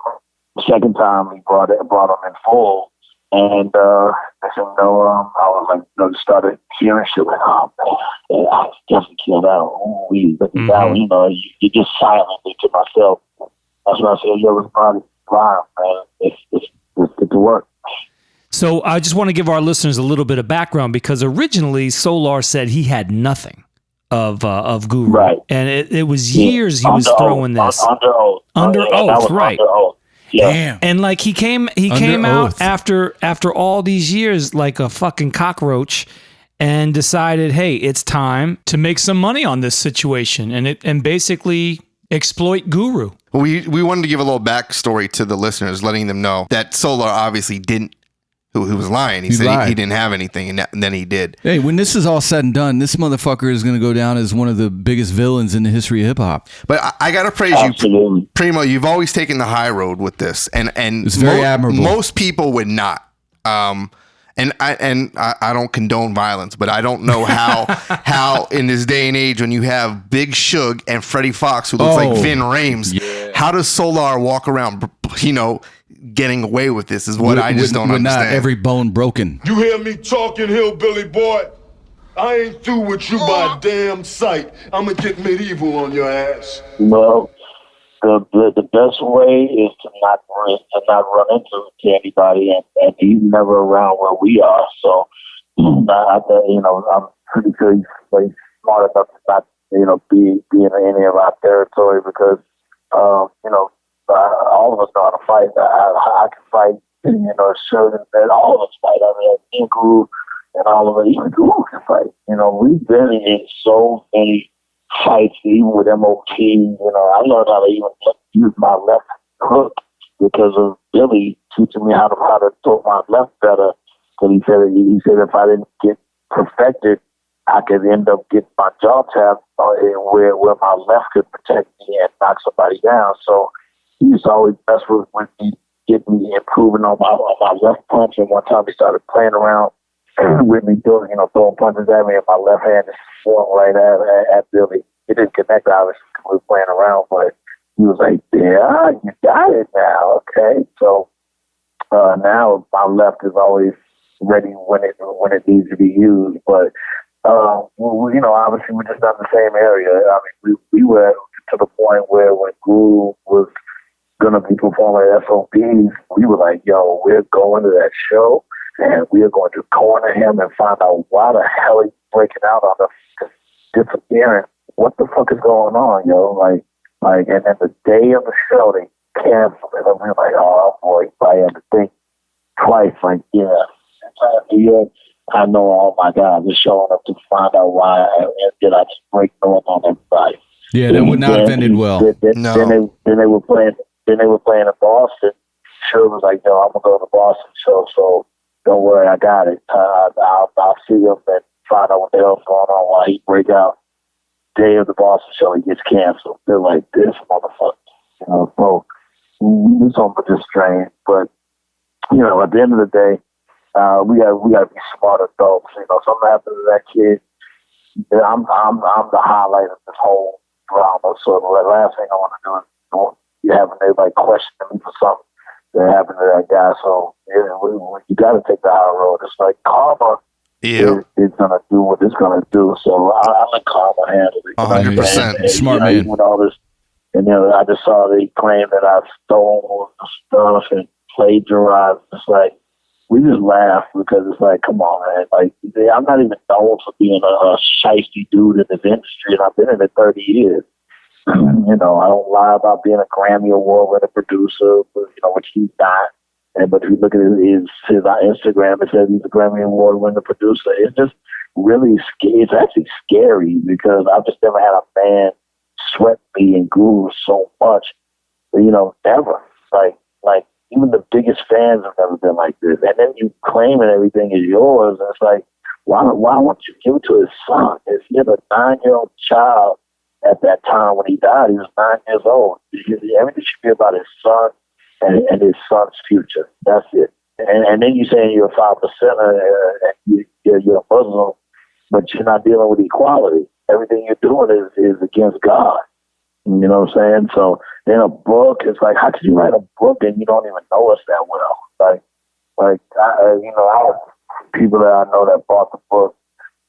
The second time we brought him in full, and I said, I was like, started hearing shit like, oh man, I definitely killed out. Ooh, looking down, you just silently to myself. That's when I said, yo, it's probably live, man. It's get to work. So I just want to give our listeners a little bit of background, because originally Solar said he had nothing of Guru, right? And it was years he was throwing this under oath, right? Under oath. Yeah. Damn. And like he came out after all these years like a fucking cockroach, and decided, hey, it's time to make some money on this situation and basically exploit Guru. We wanted to give a little backstory to the listeners, letting them know that Solar obviously didn't. Who was lying. He said he didn't have anything, and then he did. Hey, when this is all said and done, this motherfucker is going to go down as one of the biggest villains in the history of hip-hop. But I got to praise you, Preemo. You've always taken the high road with this, and it's very admirable. Most people would not. And I don't condone violence, but I don't know how in this day and age, when you have Big Suge and Freddie Fox, who looks like Vin Rames, how does Solar walk around, getting away with this? Is what I just don't understand. Not every bone broken. You hear me talking, hillbilly boy? I ain't through with you by damn sight. I'ma get medieval on your ass. Well, the best way is to not run into anybody, and he's never around where we are. So, I'm pretty sure he's smart enough to not, be in any of our territory, because, all of us know how to fight. I can fight, Suge and all of us fight. I mean, Guru and all of it, even Guru can fight. We've been in so many fights, even with MOT. I learned how to even use my left hook because of Billy teaching me how to throw my left better. Because he said if I didn't get perfected, I could end up getting my jaw tapped where my left could protect me and knock somebody down. So he used to always mess with me, get me improving on my left punch. And one time he started playing around with me, throwing punches at me, and my left hand is swung right at Billy. It didn't connect, obviously, because we were playing around, but he was like, yeah, you got it now, okay? So now my left is always ready when it needs to be used. But, obviously we're just not in the same area. I mean, we were to the point where when Guru was going to be performing at SOBs, we were like, yo, we're going to that show, and we are going to corner him and find out why the hell he's breaking out on us, disappearing. What the fuck is going on, yo? And then the day of the show, they canceled it. And we were like, oh boy, I had to think twice. Like, I know all my guys are showing up to find out why, and did I just break north on everybody? Yeah, that would not have ended well. No. Then they were playing in Boston. Suge was like, yo, I'm gonna go to the Boston show, so don't worry, I got it. I'll see him and find out what the hell's going on, why he break out. Day of the Boston show, he gets canceled. They're like, this motherfucker. So it's something just strange. But, at the end of the day, we gotta be smart adults. Something happens to that kid. I'm the highlight of this whole drama. So the last thing I want to do is having everybody questioning me for something that happened to that guy. So you got to take the high road. It's like karma. Yeah, it's gonna do what it's gonna do. So I let karma handle it. 100%, smart man. With all this, and I just saw they claim that I stole stuff and plagiarized. It's like we just laugh because it's like, come on, man. Like I'm not even known for being a shiesty dude in this industry, and I've been in it 30 years. I don't lie about being a Grammy Award-winning producer, which he's not. But if you look at his Instagram, it says he's a Grammy Award-winning producer. It's just really scary. It's actually scary because I've just never had a man sweat me and Guru so much. Never. Like even the biggest fans have never been like this. And then you claim and everything is yours, and it's like, why won't you give it to his son? If he had a 9-year-old child at that time when he died, he was 9 years old. Everything should be about his son and his son's future. That's it. And then you're saying you're a 5%, and you're a Muslim, but you're not dealing with equality. everything you're doing is against God. You know what I'm saying? So in a book, it's like, how could you write a book and you don't even know us that well? Like I people that I know that bought the book,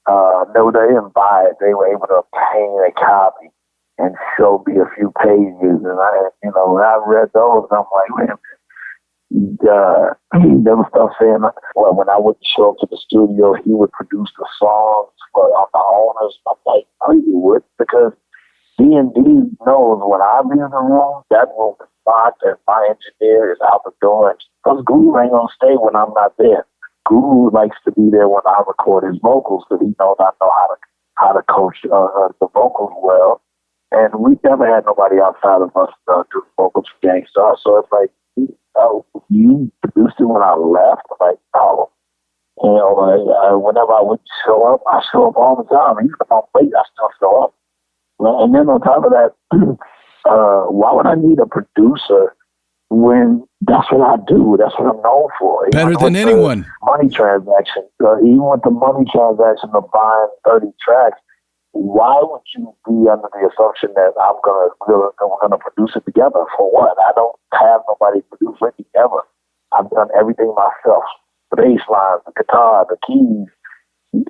they didn't buy it. They were able to obtain a copy and show me a few pages. And when I read those, I'm like, wait a minute. There was stuff saying, well, when I would show up to the studio, he would produce the songs on the owners. I'm like, no, you would, because D&D knows when I leave the room, that room is locked and my engineer is out the door. Because Guru ain't going to stay when I'm not there. Guru likes to be there when I record his vocals, because he knows I know how to coach the vocals well. And we never had nobody outside of us do vocals for Gang Starr. So it's like, you produced it when I left? I'm like, no. Whenever I would show up, I show up all the time. Even if I'm late, I still show up. And then on top of that, why would I need a producer when that's what I do? That's what I'm known for. Better than anyone. Money transaction. Even with the money transaction of buying 30 tracks, why would you be under the assumption that we're gonna produce it together? For what? I don't have nobody produce it together. I've done everything myself. The bass lines, the guitar, the keys,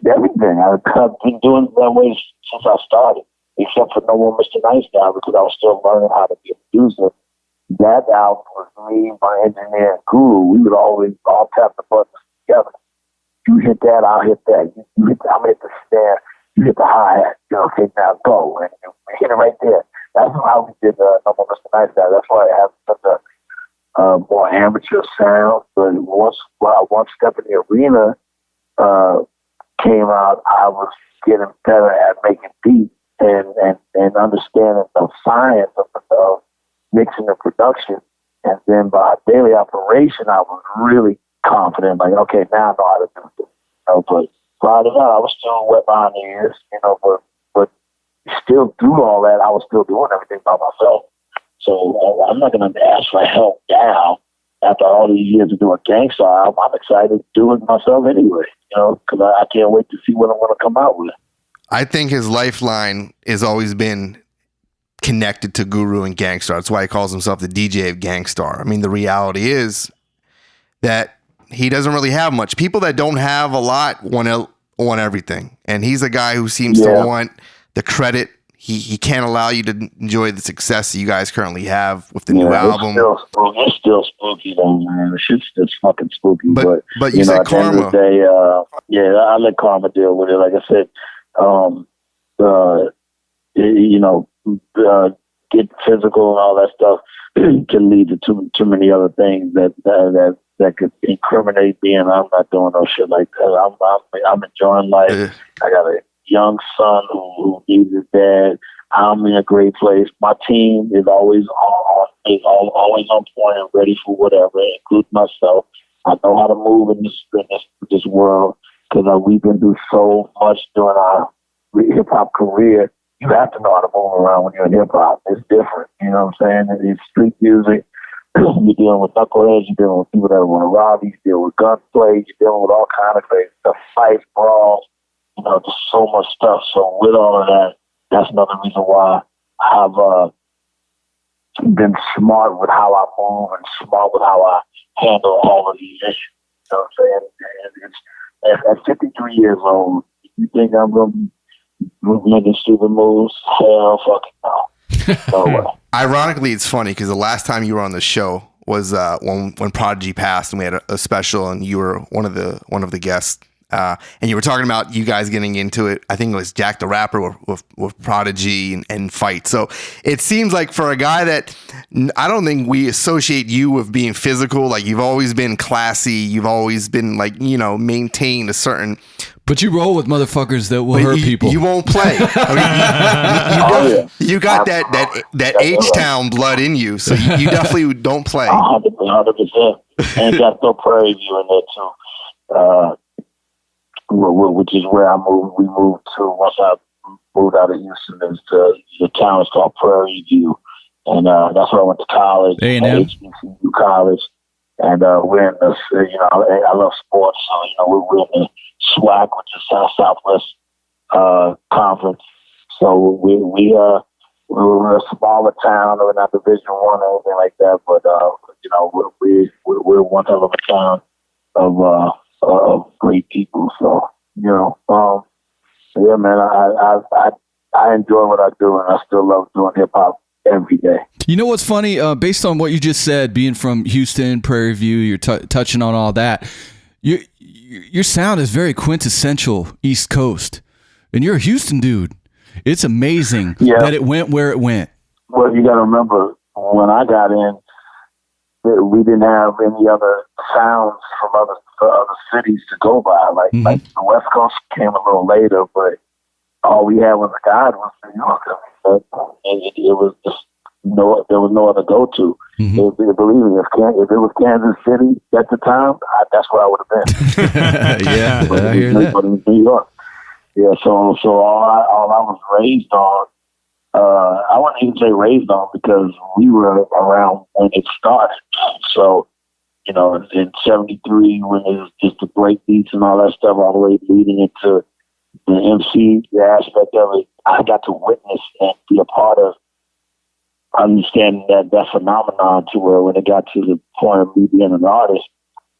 everything. I've been doing it that way since I started. Except for No More Mr. Nice Guy, because I was still learning how to be a producer. That album was me, my engineer, and Guru. We would always all tap the buttons together. You hit that, I'll hit that. I'll hit the snare, you hit the hi-hat. Okay, now go. And we hit it right there. That's how we did No More Mr. Nice Guy. That's why it has such a more amateur sound. But once Step in the Arena came out, I was getting better at making beats. And understanding the science of mixing and production. And then by daily operation, I was really confident, like, okay, now I know how to do this. But prior to that, I was still wet behind the ears, but still through all that, I was still doing everything by myself. So I'm not going to ask for help now after all these years of doing Gang Starr. I'm excited to do it myself anyway, because I can't wait to see what I'm going to come out with. I think his lifeline has always been connected to Guru and Gang Starr. That's why he calls himself the DJ of Gang Starr. I mean, the reality is that he doesn't really have much. People that don't have a lot want everything. And he's a guy who seems to want the credit. He can't allow you to enjoy the success that you guys currently have with the new album. It's still spooky though, man. The shit's just fucking spooky. But you said Karma. At the end of the day, I let Karma deal with it. Like I said, get physical and all that stuff can lead to too many other things that could incriminate me, and I'm not doing no shit like that. I'm enjoying life. I got a young son who needs his dad. I'm in a great place. My team is always on point and ready for whatever, including myself. I know how to move in this world because we've been through so much during our hip hop career. You have to know how to move around when you're in hip hop. It's different, you know what I'm saying? It's street music. You're dealing with knuckleheads. You're dealing with people that want to rob you. You're dealing with gunplay. You're dealing with all kinds of crazy stuff, fights, brawls. Just so much stuff. So with all of that, that's another reason why I've been smart with how I move and smart with how I handle all of these issues. You know what I'm saying? At 53 years old, you think I'm going to be making stupid moves? Hell fucking no. So, ironically, it's funny because the last time you were on the show was when Prodigy passed, and we had a special, and you were one of the guests. And you were talking about you guys getting into it. I think it was Jack the Rapper with Prodigy and fight. So it seems like for a guy that I don't think we associate you with being physical. Like you've always been classy. You've always been maintained a certain. But you roll with motherfuckers that will hurt people. You won't play. I mean, you got that H-Town blood in you, so you definitely don't play. 100%. And got no Prairie View in there too. Which is where I moved. We moved to once I moved out of Houston. The town is called Prairie View, and that's where I went to college. A&M. HBCU college, and we're in the. I love sports, so we're in the SWAC, which is Southwest Conference, So we're a smaller town. We're not Division One or anything like that, but you know, we're one hell of a town of great people. So you know, yeah, man, I enjoy what I do, and I still love doing hip hop every day. You know what's funny? Based on what you just said, being from Houston, Prairie View, you're touching on all that. Your sound is very quintessential East Coast, and you're a Houston dude. It's amazing that it went where it went. Well, you got to remember, when I got in, we didn't have any other sounds from other cities to go by. Like the West Coast came a little later, but all we had was a guide was New York. And it was just there was no other go-to. Believe me, if it was Kansas City at the time, that's where I would have been. I hear that. But it was New York. Yeah, so all I was raised on, I wouldn't even say raised on because we were around when it started. So, you know, in 73, when it was just the break beats and all that stuff, all the way leading into the MC aspect of it, I got to witness and be a part of understanding that phenomenon to where when it got to the point of me being an artist,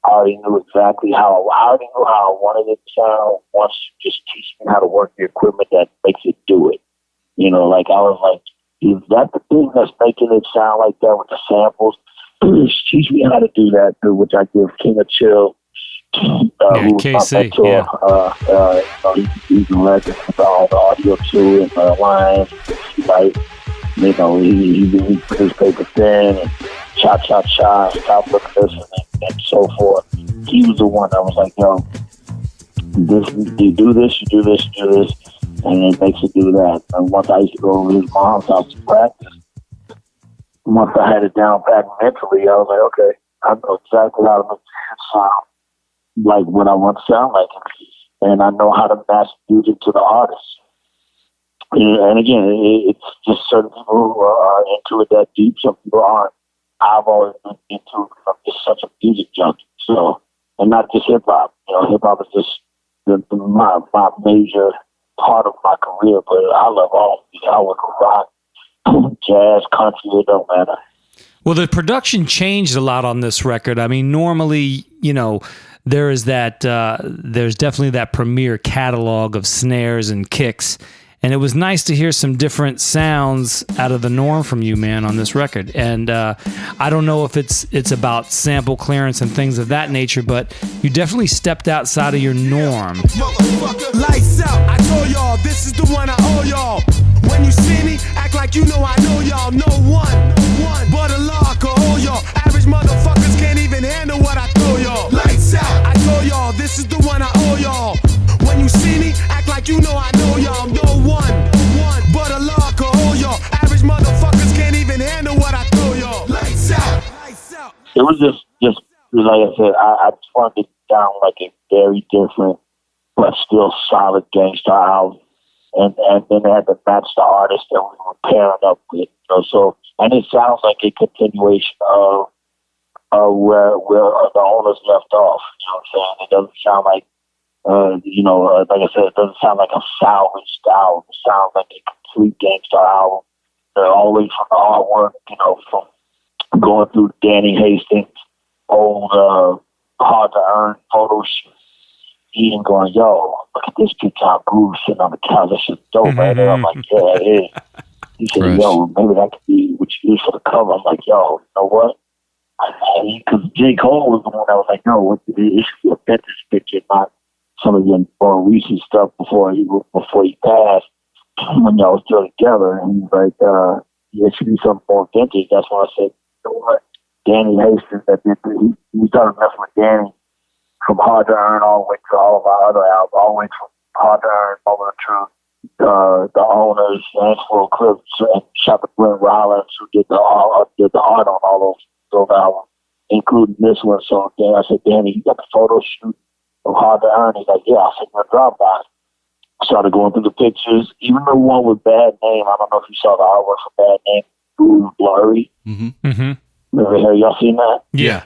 I already knew exactly how I wanted it to sound. Once you just teach me how to work the equipment that makes it do it. You know, like I was like, is that the thing that's making it sound like that with the samples? Just teach me how to do that, which I give King of Chill. Who was KC, my mentor. He's a legend with all the audio too and the lines, right? You know, he put his paper thin and cha, stop looking at this and so forth. He was the one that was like, yo, you do this, and it makes it do that. And once I used to go over to his mom's house to practice, once I had it down pat mentally, I was like, okay, I know exactly how to make it sound like what I want to sound like. And I know how to match music to the artist. And again, it's just certain people who are into it that deep. Some people aren't. I've always been into it. I'm just such a music junkie. So, and not just hip hop. You know, hip hop is just my major part of my career. But I love all music. I would rock, jazz, country. It don't matter. Well, the production changed a lot on this record. I mean, normally, you know, there is that. There's definitely that premier catalog of snares and kicks. And it was nice to hear some different sounds out of the norm from you, man, on this record. And I don't know if it's about sample clearance and things of that nature, but you definitely stepped outside of your norm. Lights out, I told y'all, this is the one I owe y'all. When you see me, act like you know I know y'all. No one but a law could hold y'all. Average motherfuckers can't even handle what I told y'all. Lights out, I told y'all, this is the one I owe y'all. When you see me, act like you know I know y'all. No one but a law could hold y'all. Average motherfuckers can't even handle what I told y'all. Lights out. It was just like I said, I just wanted to sound like a very different but still solid Gang Starr album. And then they had to match the artist that we were pairing up with. You know, so, and it sounds like a continuation of where the owners left off. You know what I'm saying? It doesn't sound like you know, like I said, it doesn't sound like a salvaged album. It sounds like a complete Gang Starr album. All the way from the artwork, you know, from going through Danny Hastings' old Hard to Earn photo shoot. Ian going, yo, look at this big top groove sitting on the couch. That shit's dope right there. I'm like, yeah, it is. He said, yo, maybe that could be what you use for the cover. I'm like, yo, you know what? Because J. Cole was the one that was like, no, it should be a vintage picture, not some of your more recent stuff before he passed when y'all was still together. And he's like, it should be something more vintage. That's why I said, you know what? Danny Hastings, we started messing with Danny from Hard to Earn all the way to all of our other albums, all the way from Hard to Earn, Moment of Truth, the owners, Ansel Clips, and shot the Brent Rollins, who did the art on all those albums, including this one. So then I said, Danny, you got the photo shoot of Hard to Earn? He's like, yeah, I'll send you a Dropbox. Started going through the pictures, even the one with Bad Name. I don't know if you saw the artwork for Bad Name. It was blurry. Have y'all seen that? Yeah.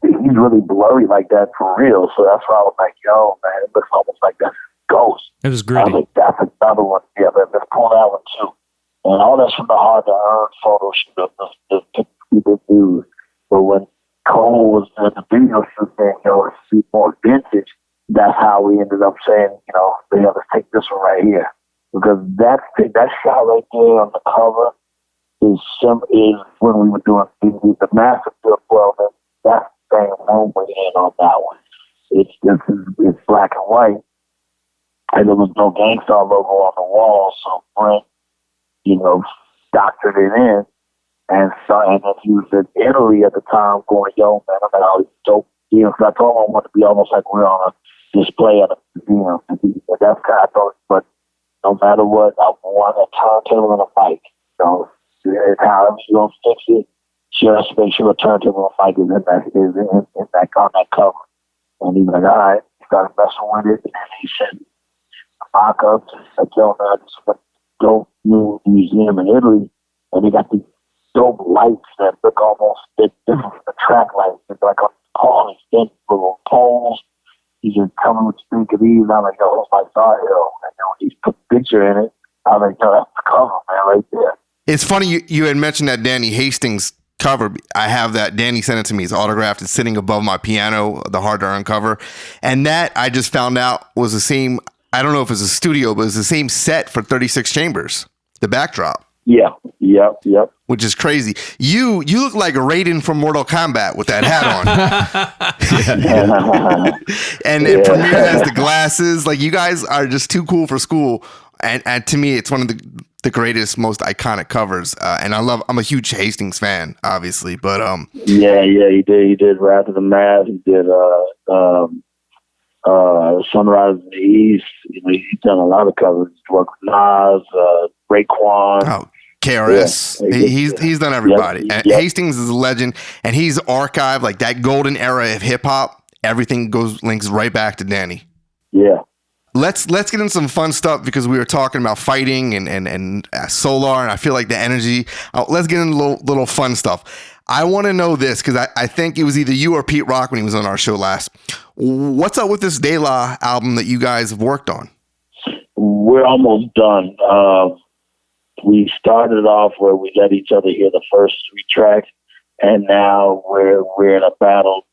He's really blurry like that for real. So that's why I was like, yo, man, it looks almost like that ghost. It was gritty. I was like, that's another one. Yeah, let's pull that one too. And all that's from the Hard to Earn photo shoot of the pictures we did use. But when Cole was in the video shoot saying, let's shoot more vintage, that's how we ended up saying, let's take this one right here. Because that shot right there on the cover is when we were doing the Massive Bill 12, and that's the same one we're in on that one. It's black and white, and there was no Gang Starr logo on the wall, so Brent, doctored it in, and then he was in Italy at the time going, yo, man, I got all these dope deals. I told him I wanted to be almost like we're on a display at a museum. That's kind of thought, but no matter what, I want a turntable and a mic. However you gonna fix it, just make sure a turntable and a mic is in that on that cover. And he was like, all right, he started messing with it, and then he sent mock-ups. I told him, this is a dope new museum in Italy, and they got these dope lights that look almost different from the track lights. It's like all these big little poles. He just tell me what you think of these. I'm like, those lights are hell. And then when he put a picture in it, I was like, that's the cover, man, right there. It's funny you had mentioned that Danny Hastings cover. I have that. Danny sent it to me. It's autographed. It's sitting above my piano, the Hard to Earn cover. And that I just found out was the same. I don't know if it's a studio, but it's the same set for 36 Chambers, the backdrop. Yeah. Yep. Which is crazy. You look like Raiden from Mortal Kombat with that hat on. And Premier has the glasses. Like, you guys are just too cool for school. And to me, it's one of the greatest, most iconic covers. And I'm a huge Hastings fan, obviously. But yeah, he did Wrath of the Mask. He did Sunrise in the East. He's done a lot of covers. He's worked with Nas, Raekwon. KRS. Yeah. He's done everybody. And Hastings is a legend, and he's archived like that golden era of hip hop. Everything links right back to Danny. Yeah. Let's get into some fun stuff, because we were talking about fighting and Solar, and I feel like the energy. Let's get into little fun stuff. I want to know this, because I think it was either you or Pete Rock when he was on our show last. What's up with this De La album that you guys have worked on? We're almost done. We started off where we let each other hear the first 3 tracks, and now we're in a battle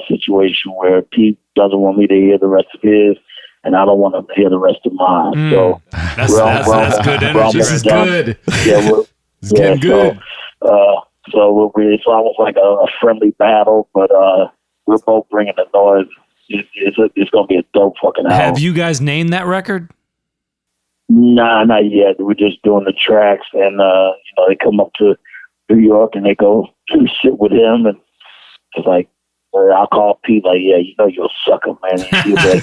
situation where Pete doesn't want me to hear the rest of his, and I don't want him to hear the rest of mine. So that's good energy. This is good. Yeah, it's getting good. So it's almost like a friendly battle, but we're both bringing the noise. It's going to be a dope fucking album. Have you guys named that record? Nah, not yet. We're just doing the tracks, and they come up to New York and they go sit with him, and it's like, I'll call Pete like, yeah, you're a sucker, man. And he'll be like,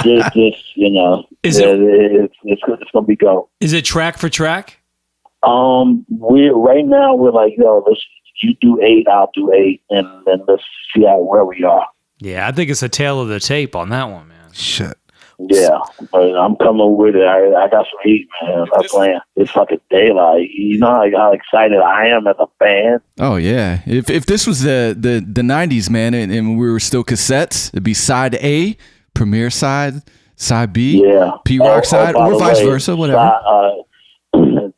yeah, it's gonna be go. Is it track for track? Right now we're like, you do 8, I'll do 8, and then let's see where we are. Yeah, I think it's a tale of the tape on that one, man. Shit. Yeah, but I'm coming with it. I got some heat, man. I'm not playing. It's fucking daylight. You know how excited I am as a fan? Oh, yeah. If this was the 90s, man, and we were still cassettes, it'd be side A, Premier side B, P Rock side, or vice versa, whatever.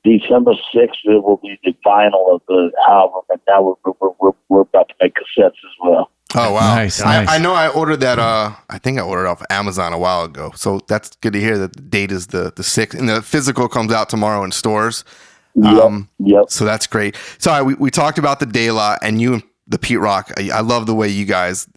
December 6th, it will be the vinyl of the album, and now we're about to make cassettes as well. Oh, wow. Nice. I know I ordered that. I think I ordered it off Amazon a while ago. So that's good to hear that the date is the 6th. And the physical comes out tomorrow in stores. Yep. So that's great. So we talked about the De La and you and the Pete Rock. I love the way you guys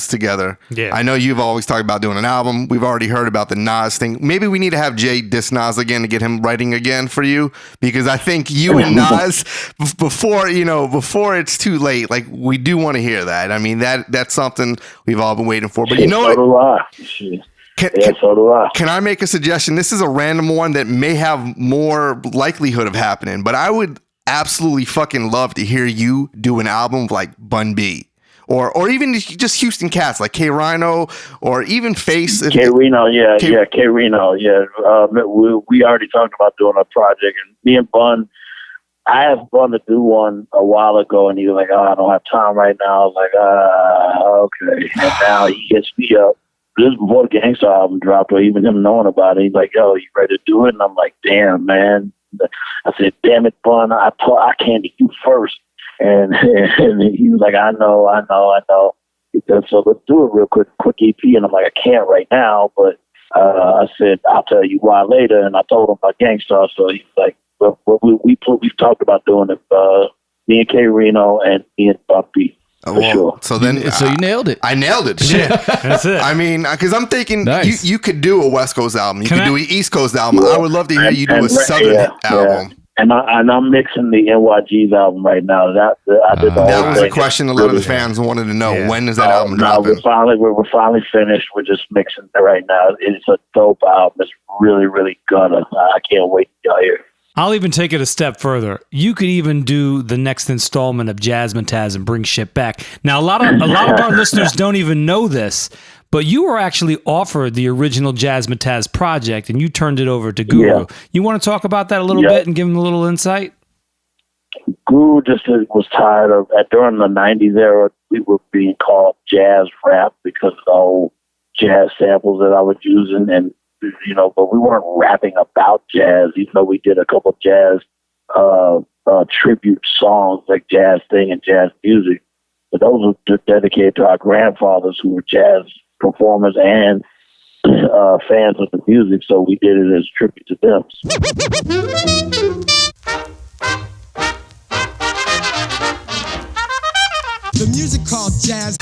together. Yeah. I know you've always talked about doing an album. We've already heard about the Nas thing. Maybe we need to have Jay diss Nas again to get him writing again for you, because I think you and Nas before it's too late. Like, we do want to hear that. I mean, that's something we've all been waiting for. But you know what? So do I. Can I make a suggestion? This is a random one that may have more likelihood of happening, but I would absolutely fucking love to hear you do an album like Bun B, or even just Houston cats like K-Rino, or even Face. K-Rino, K-Rino, we already talked about doing a project, and me and Bun, I asked Bun to do one a while ago, and he was like, I don't have time right now. I was like, okay. And now he hits me up, this is before the Gang Starr album dropped, or even him knowing about it. He's like, yo, you ready to do it? And I'm like, damn, man. I said, damn it, Bun, I came to you first. And he was like, I know. He said, so let's do it real quick EP. And I'm like, I can't right now, but I said, I'll tell you why later. And I told him about Gang Starr. So he's like, well, we've talked about doing it, me and K-Rino and me and Bun B. For sure. So you nailed it. I nailed it. Shit. That's it. I mean, because I'm thinking Nice. you could do a West Coast album. You could do an East Coast album. I would love to hear you do a Southern album. Yeah. And I'm mixing the NYG's album right now. I did the that whole was thing. a question a lot of the fans wanted to know. When is that album dropping? We're finally finished. We're just mixing it right now. It's a dope album. It's really, really gonna. I can't wait to y'all hear it. I'll even take it a step further. You could even do the next installment of Jazzmatazz and bring shit back. Now, a lot of our listeners don't even know this, but you were actually offered the original Jazzmatazz project, and you turned it over to Guru. Yeah. You want to talk about that a little bit and give them a little insight? Guru just was tired of, during the 90s era, we were being called jazz rap because of the whole jazz samples that I was using, and but we weren't rapping about jazz, even though we did a couple jazz tribute songs like Jazz Thing and Jazz Music. But those were dedicated to our grandfathers who were jazz performers and fans of the music, so we did it as a tribute to them. The music called jazz.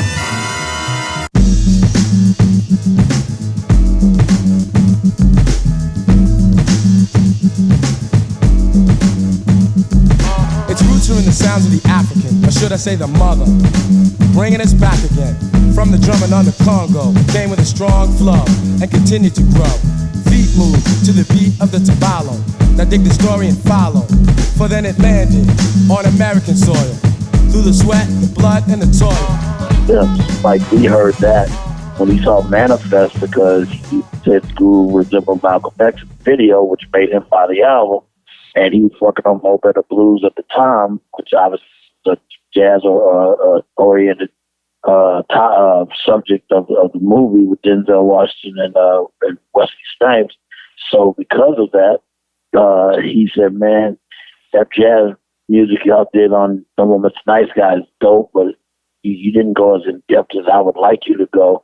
Its roots are in the sounds of the African, or should I say the mother, bringing us back again. From the drumming on the Congo, came with a strong flow and continued to grow. Feet move to the beat of the tabalo. Now dig the story and follow, for then it landed on American soil, through the sweat, the blood, and the toil. Yeah, like we heard that when we saw Manifest, because he said Guru resembled Malcolm X's video, which made him buy the album. And he was working on Mo Better Blues at the time, which obviously was a jazz-oriented subject of the movie with Denzel Washington and Wesley Snipes. So because of that, he said, man, that jazz music y'all did on Some of It's Nice Guys is dope, but you didn't go as in-depth as I would like you to go.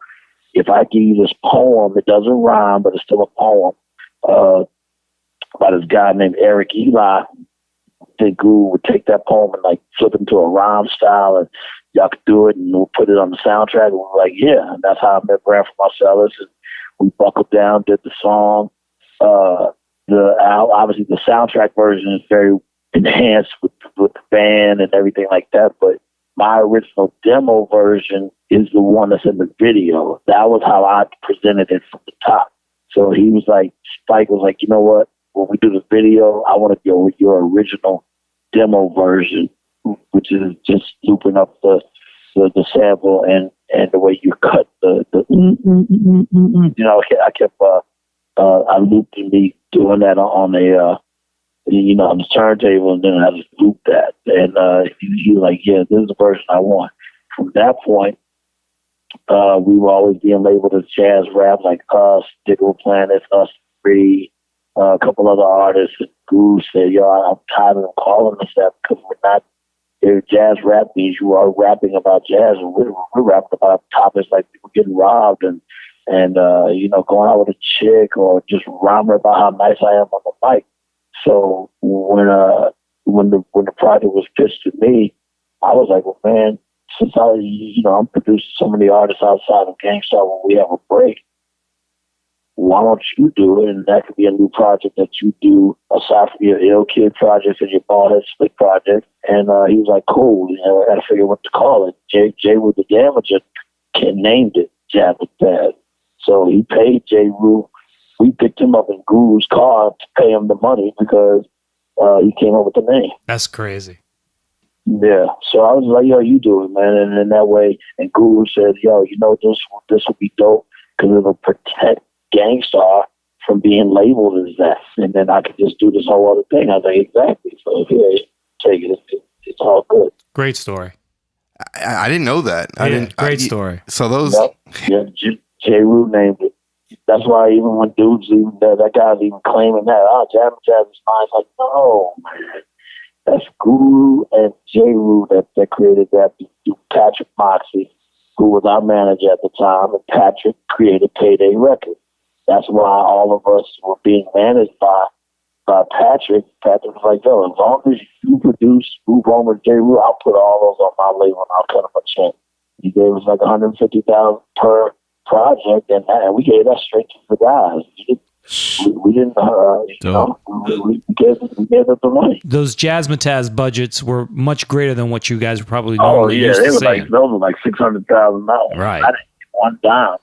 If I give you this poem, it doesn't rhyme, but it's still a poem, by this guy named Eric Eli. I think Guru would take that poem and like flip it into a rhyme style, and y'all could do it, and we'll put it on the soundtrack. And we're like, yeah, and that's how I met Branford Marsalis, and we buckled down, did the song. Obviously the soundtrack version is very enhanced with the band and everything like that, but my original demo version is the one that's in the video. That was how I presented it from the top. So he was like, Spike was like, you know what? When we do the video, I want to go with your original demo version, which is just looping up the sample and the way you cut the I kept I looped me doing that on on the turntable, and then I just looped that, and he was like, yeah, this is the version I want. From that point, we were always being labeled as jazz rap, like us, Diggle Planet, Us Three, a couple other artists. And Guru said, yo, I'm tired of them calling us that, because we're not, jazz rap means you are rapping about jazz, and we're rapping about topics like people getting robbed and going out with a chick, or just rhyming about how nice I am on the mic. So when the project was pitched to me, I was like, well, man, since I'm producing so many artists outside of Gang Starr when we have a break, why don't you do it? And that could be a new project that you do aside from your Ill Kid project and your Ballhead Slick project. And he was like, cool, I got to figure what to call it. Jay with the Damager named it Jazzmatazz. So he paid J. Rue. We picked him up in Guru's car to pay him the money because he came up with the name. That's crazy. Yeah. So I was like, yo, you do it, man. And in that way, and Guru said, yo, this would be dope because it'll protect Gang Starr from being labeled as that. And then I could just do this whole other thing. I was like, exactly. So here, take it. It's all good. Great story. I didn't know that. Great story. So those... Yeah, J. Rue named it. That's why even when dudes even that guy's even claiming that, Jazz is mine. It's like, no, man. That's Guru and J. Rue that created that. Patrick Moxie, who was our manager at the time, and Patrick created Payday Records. That's why all of us were being managed by Patrick. Patrick was like, yo, as long as you produce Move On with J. Rue, I'll put all those on my label and I'll cut him a check. He gave us like $150,000 per project, and we gave that straight to the guys. We didn't, we gave them the money. Those Jazzmatazz budgets were much greater than what you guys were probably Oh normally yeah, used they to were seeing. like those were like $600,000. Right. I didn't get one dime.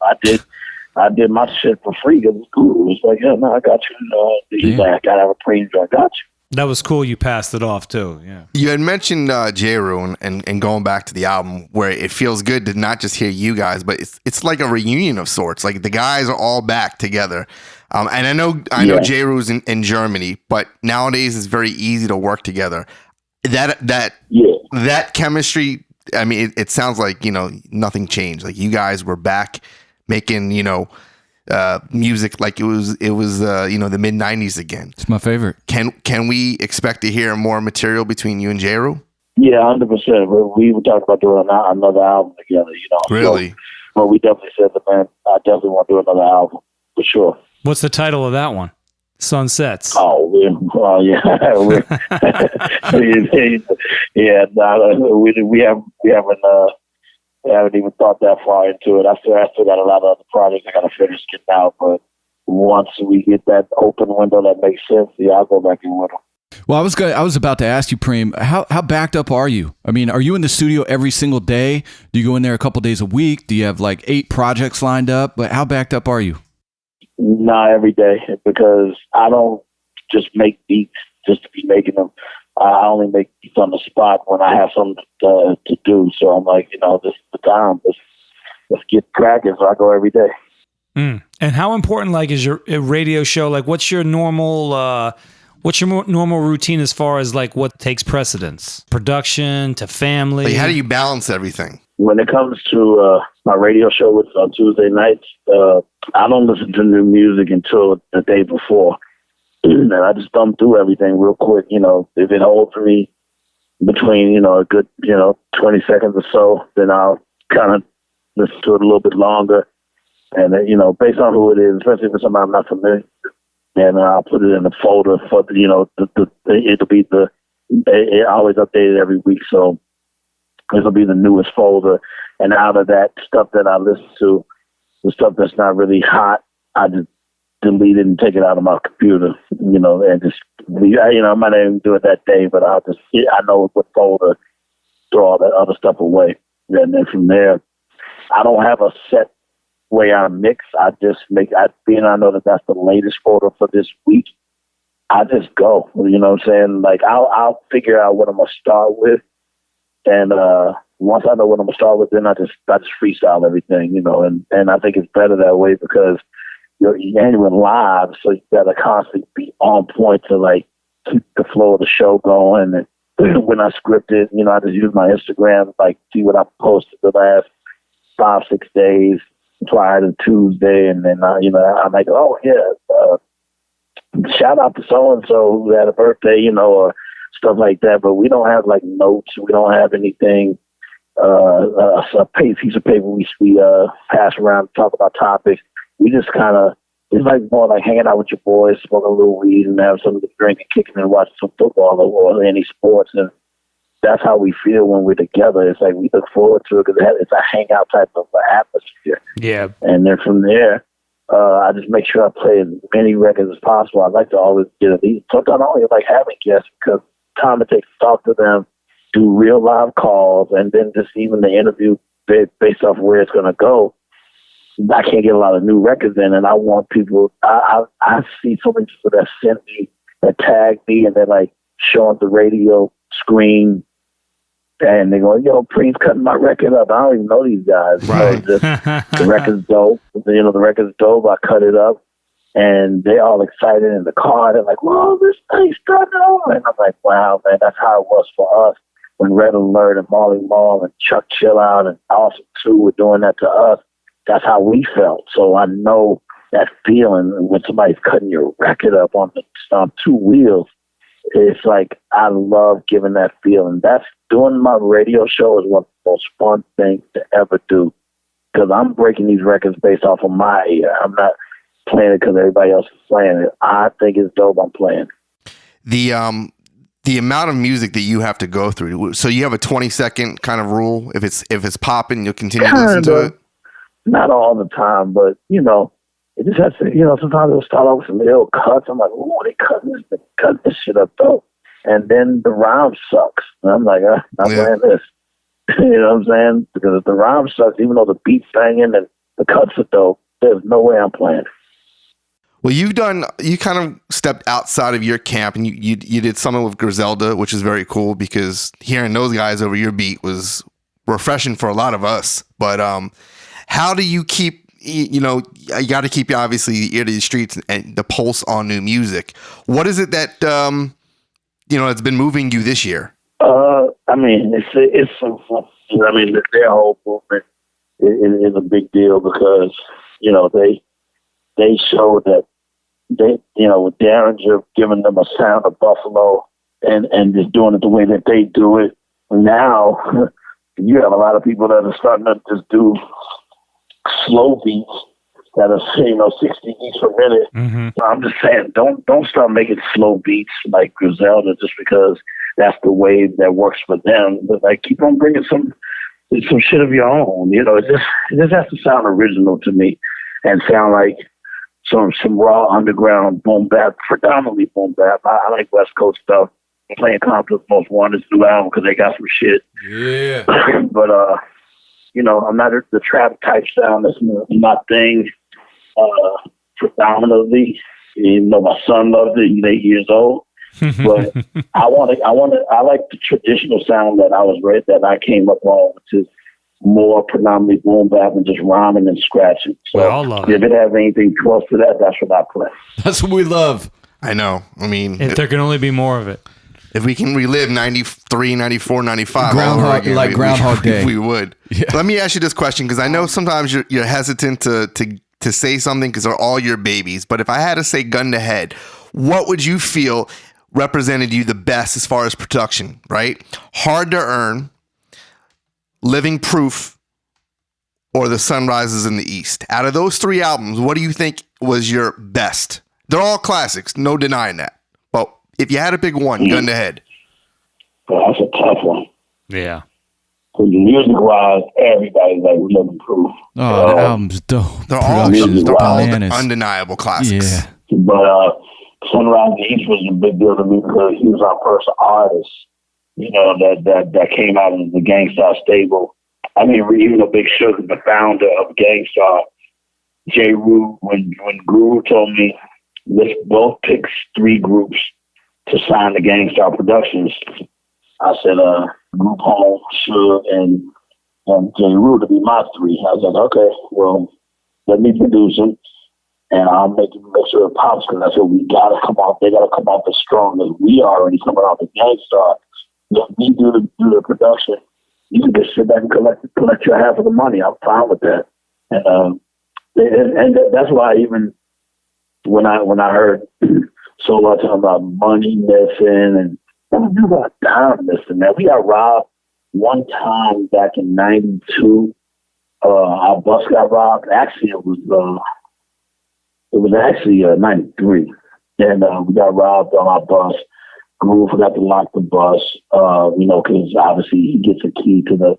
I did my shit for free because it's cool. It's like, yeah, no, I got you. He's like, I gotta have a Preem joint. I got you. That was cool. You passed it off too. Yeah. You had mentioned J. Rue and going back to the album where it feels good to not just hear you guys, but it's like a reunion of sorts. Like the guys are all back together. And I know J. Rue's in Germany, but nowadays it's very easy to work together. That chemistry, I mean, it sounds like, nothing changed. Like you guys were back making, music like it was the mid 90s again. It's my favorite. Can we expect to hear more material between you and J. Rue? Yeah, 100%. We were talking about doing another album together. Really? So we definitely said that, man. I definitely want to do another album for sure. What's the title of that one? Sunsets. Oh, yeah. We haven't even thought that far into it. I still got a lot of other projects I got to finish getting out, but once we get that open window that makes sense, I'll go back in with them. Well, I was about to ask you, Preem, how backed up are you? I mean, are you in the studio every single day? Do you go in there a couple days a week? Do you have like 8 projects lined up? But how backed up are you? Not every day, because I don't just make beats just to be making them. I only make beats on the spot when I have something to do. So I'm like, this is the time. Let's get cracking. So I go every day. And how important, like, is your radio show? Like, what's your normal routine as far as like what takes precedence? Production to family. Like, how do you balance everything? When it comes to my radio show, which is on Tuesday nights, I don't listen to new music until the day before. And I just thumb through everything real quick. If it holds me between, a good, 20 seconds or so, then I'll kind of listen to it a little bit longer. And, based on who it is, especially if it's somebody I'm not familiar with, and I'll put it in the folder for, it'll be it always updated every week. So it'll be the newest folder. And out of that stuff that I listen to, the stuff that's not really hot, I just delete it and take it out of my computer, and just, I might not even do it that day, but I know what folder to throw all that other stuff away. And then from there, I don't have a set way I mix. I just being I know that that's the latest folder for this week, I just go, you know what I'm saying? Like I'll figure out what I'm going to start with. And, once I know what I'm going to start with, then I just freestyle everything, and I think it's better that way because you're doing live, so you got to constantly be on point to like keep the flow of the show going. And when I script it, I just use my Instagram, like see what I posted the last 5-6 days prior to Tuesday, and then I'm like, oh yeah, shout out to so and so who had a birthday, or stuff like that. But we don't have like notes. We don't have anything. A piece of paper we pass around, talk about topics. We just kind of, it's like more like hanging out with your boys, smoking a little weed and have something to drink and kicking and watching some football or any sports. And that's how we feel when we're together. It's like we look forward to it because it's a hangout type of atmosphere. Yeah. And then from there, I just make sure I play as many records as possible. I like to always get at least, sometimes I only like having guests because time it takes to talk to them, do real live calls, and then just even the interview based off where it's going to go. I can't get a lot of new records in, and I want people. I see so many people that send me, that tag me, and they're like showing the radio screen, and they go, "Yo, Preem's cutting my record up." I don't even know these guys. Right. The record's dope. The record's dope. I cut it up, and they're all excited in the car. They're like, "Whoa, this thing's starting on!" And I'm like, "Wow, man, that's how it was for us when Red Alert and Molly Mall and Chuck Chill Out and Awesome 2 were doing that to us." that's how we felt. So I know that feeling when somebody's cutting your record up on two wheels. It's like, I love giving that feeling. That's doing my radio show is one of the most fun things to ever do, because I'm breaking these records based off of my ear. I'm not playing it because everybody else is playing it. I think it's dope. I'm playing. The amount of music that you have to go through. So you have a 20-second kind of rule. If it's popping, you'll continue to listen to it. Not all the time, but it just has to. Sometimes it'll start off with some little cuts. I'm like, oh, they cut this shit up though, and then the rhyme sucks. And I'm like, I'm playing this. You know what I'm saying? Because if the rhyme sucks, even though the beat's banging and the cuts are dope, there's no way I'm playing. Well, you kind of stepped outside of your camp, and you did something with Griselda, which is very cool, because hearing those guys over your beat was refreshing for a lot of us. But how do you keep, you got to keep obviously the ear to the streets and the pulse on new music. What is it that, that's been moving you this year? I mean, it's so fun. I mean, their whole movement is a big deal because, they show that with Derringer giving them a sound of Buffalo and just doing it the way that they do it. Now, you have a lot of people that are starting to just do slow beats that are 60 beats per minute. Mm-hmm. I'm just saying, don't start making slow beats like Griselda just because that's the wave that works for them. But like, keep on bringing some shit of your own. It just has to sound original to me and sound like some raw underground boom bap, predominantly boom bap. I like West Coast stuff. I'm playing Compton's Most Wanted's new album because they got some shit. Yeah. But I'm not the trap type sound. That's my thing. Predominantly, my son loves it. He's 8 years old. But I like the traditional sound that I came up on, which is more predominantly boom bap and just rhyming and scratching. So if it has anything close to that, that's what I play. That's what we love. I know. I mean, if there can only be more of it. If we can relive 93, 94, 95, Groundhog Day, we would. Yeah. Let me ask you this question, because I know sometimes you're hesitant to say something because they're all your babies. But if I had to say gun to head, what would you feel represented you the best as far as production, right? Hard to Earn, Livin Proof, or The Sun Rises in the East? Out of those three albums, what do you think was your best? They're all classics, no denying that. But if you had to pick one, gun to head. Well, that's a tough one. Yeah. Because music-wise, everybody's like Livin Proof. Oh, the album's dope. They're all undeniable classics. Yeah. But Sunrise in the East was a big deal to me because he was our first artist, that came out of the Gang Starr stable. I mean, even a Big Sugar, the founder of Gang Starr, J. Rue, when Guru told me, let's both pick 3 groups to sign the Gang Starr Productions, I said, Group Home, Suge, and J. Rue to be my 3. I was like, okay, well, let me produce them, and I'll make sure it pops, because I said, they gotta come out as strong as we are already coming out the Gang Starr. Let me do the production. You can just sit back and collect your half of the money. I'm fine with that. And that's why even when I heard Solo talking about money missing, and I don't know about dime missing, man. We got robbed one time back in '92. Our bus got robbed. Actually, it was actually '93, and we got robbed on our bus. Guru forgot to lock the bus, because obviously he gets a key to the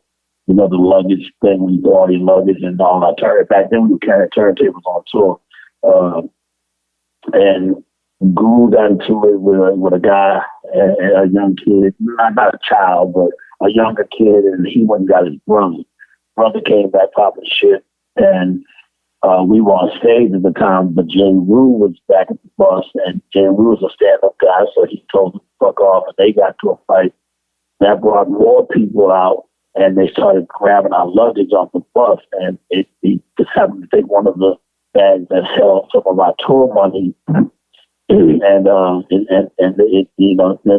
luggage thing when you go all your luggage and all that. Back then we were carrying turntables on tour. And Guru got into it with a guy, a young kid, not a child, but a younger kid, and he went and got his brother. Brother came back popping shit, and we were on stage at the time, but J. Rue was back at the bus, and J. Rue was a stand-up guy, so he told them to fuck off, and they got to a fight. That brought more people out, and they started grabbing our luggage off the bus, and he just happened to take one of the bags that held some of our tour money, and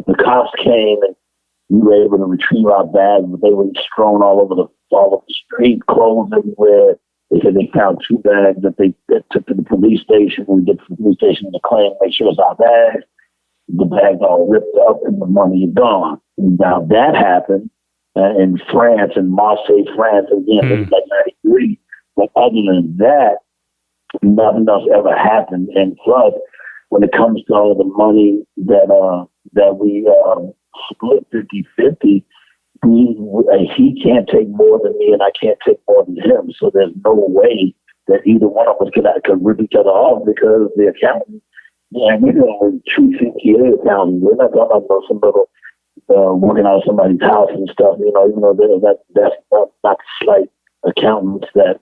the cops came, and we were able to retrieve our bags, but they were strewn all over the street, clothes everywhere. They said they found 2 bags that they took to the police station. We get to the police station to claim, make sure it's our bags. The bags all ripped up and the money is gone. Now that happened in France, in Marseille, France, again, it was like 93. But other than that, nothing else ever happened. And plus, when it comes to all the money that we split 50-50, he can't take more than me and I can't take more than him. So there's no way that either one of us could rip each other off, because the accountant, we don't treat CPA accountants. We're not talking about some little working out of somebody's house and stuff, even though that's not slight accountants that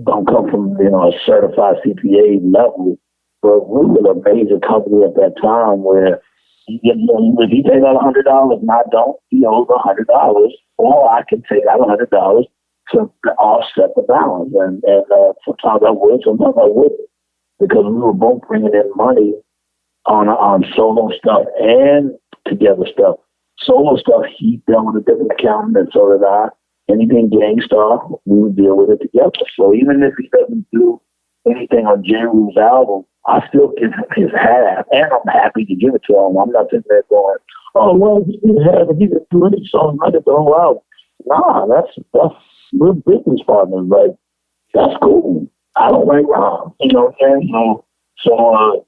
don't come from, a certified CPA level. But we were a major company at that time where if he takes out $100 and I don't, he owes $100, or I can take out $100 to offset the balance. And sometimes I would, sometimes I wouldn't, because we were both bringing in money on solo stuff and together stuff. Solo stuff, he dealt with a different accountant, and so did I. Anything Gang Starr, we would deal with it together. So even if he doesn't do anything on J. Rule's album, I still give him his half, and I'm happy to give it to him. I'm not sitting there going, "Oh well, he didn't have it. He didn't do any songs. I did the whole album." Nah, that's we're business partners. Like, that's cool. I don't like Rob. You know what I'm saying? So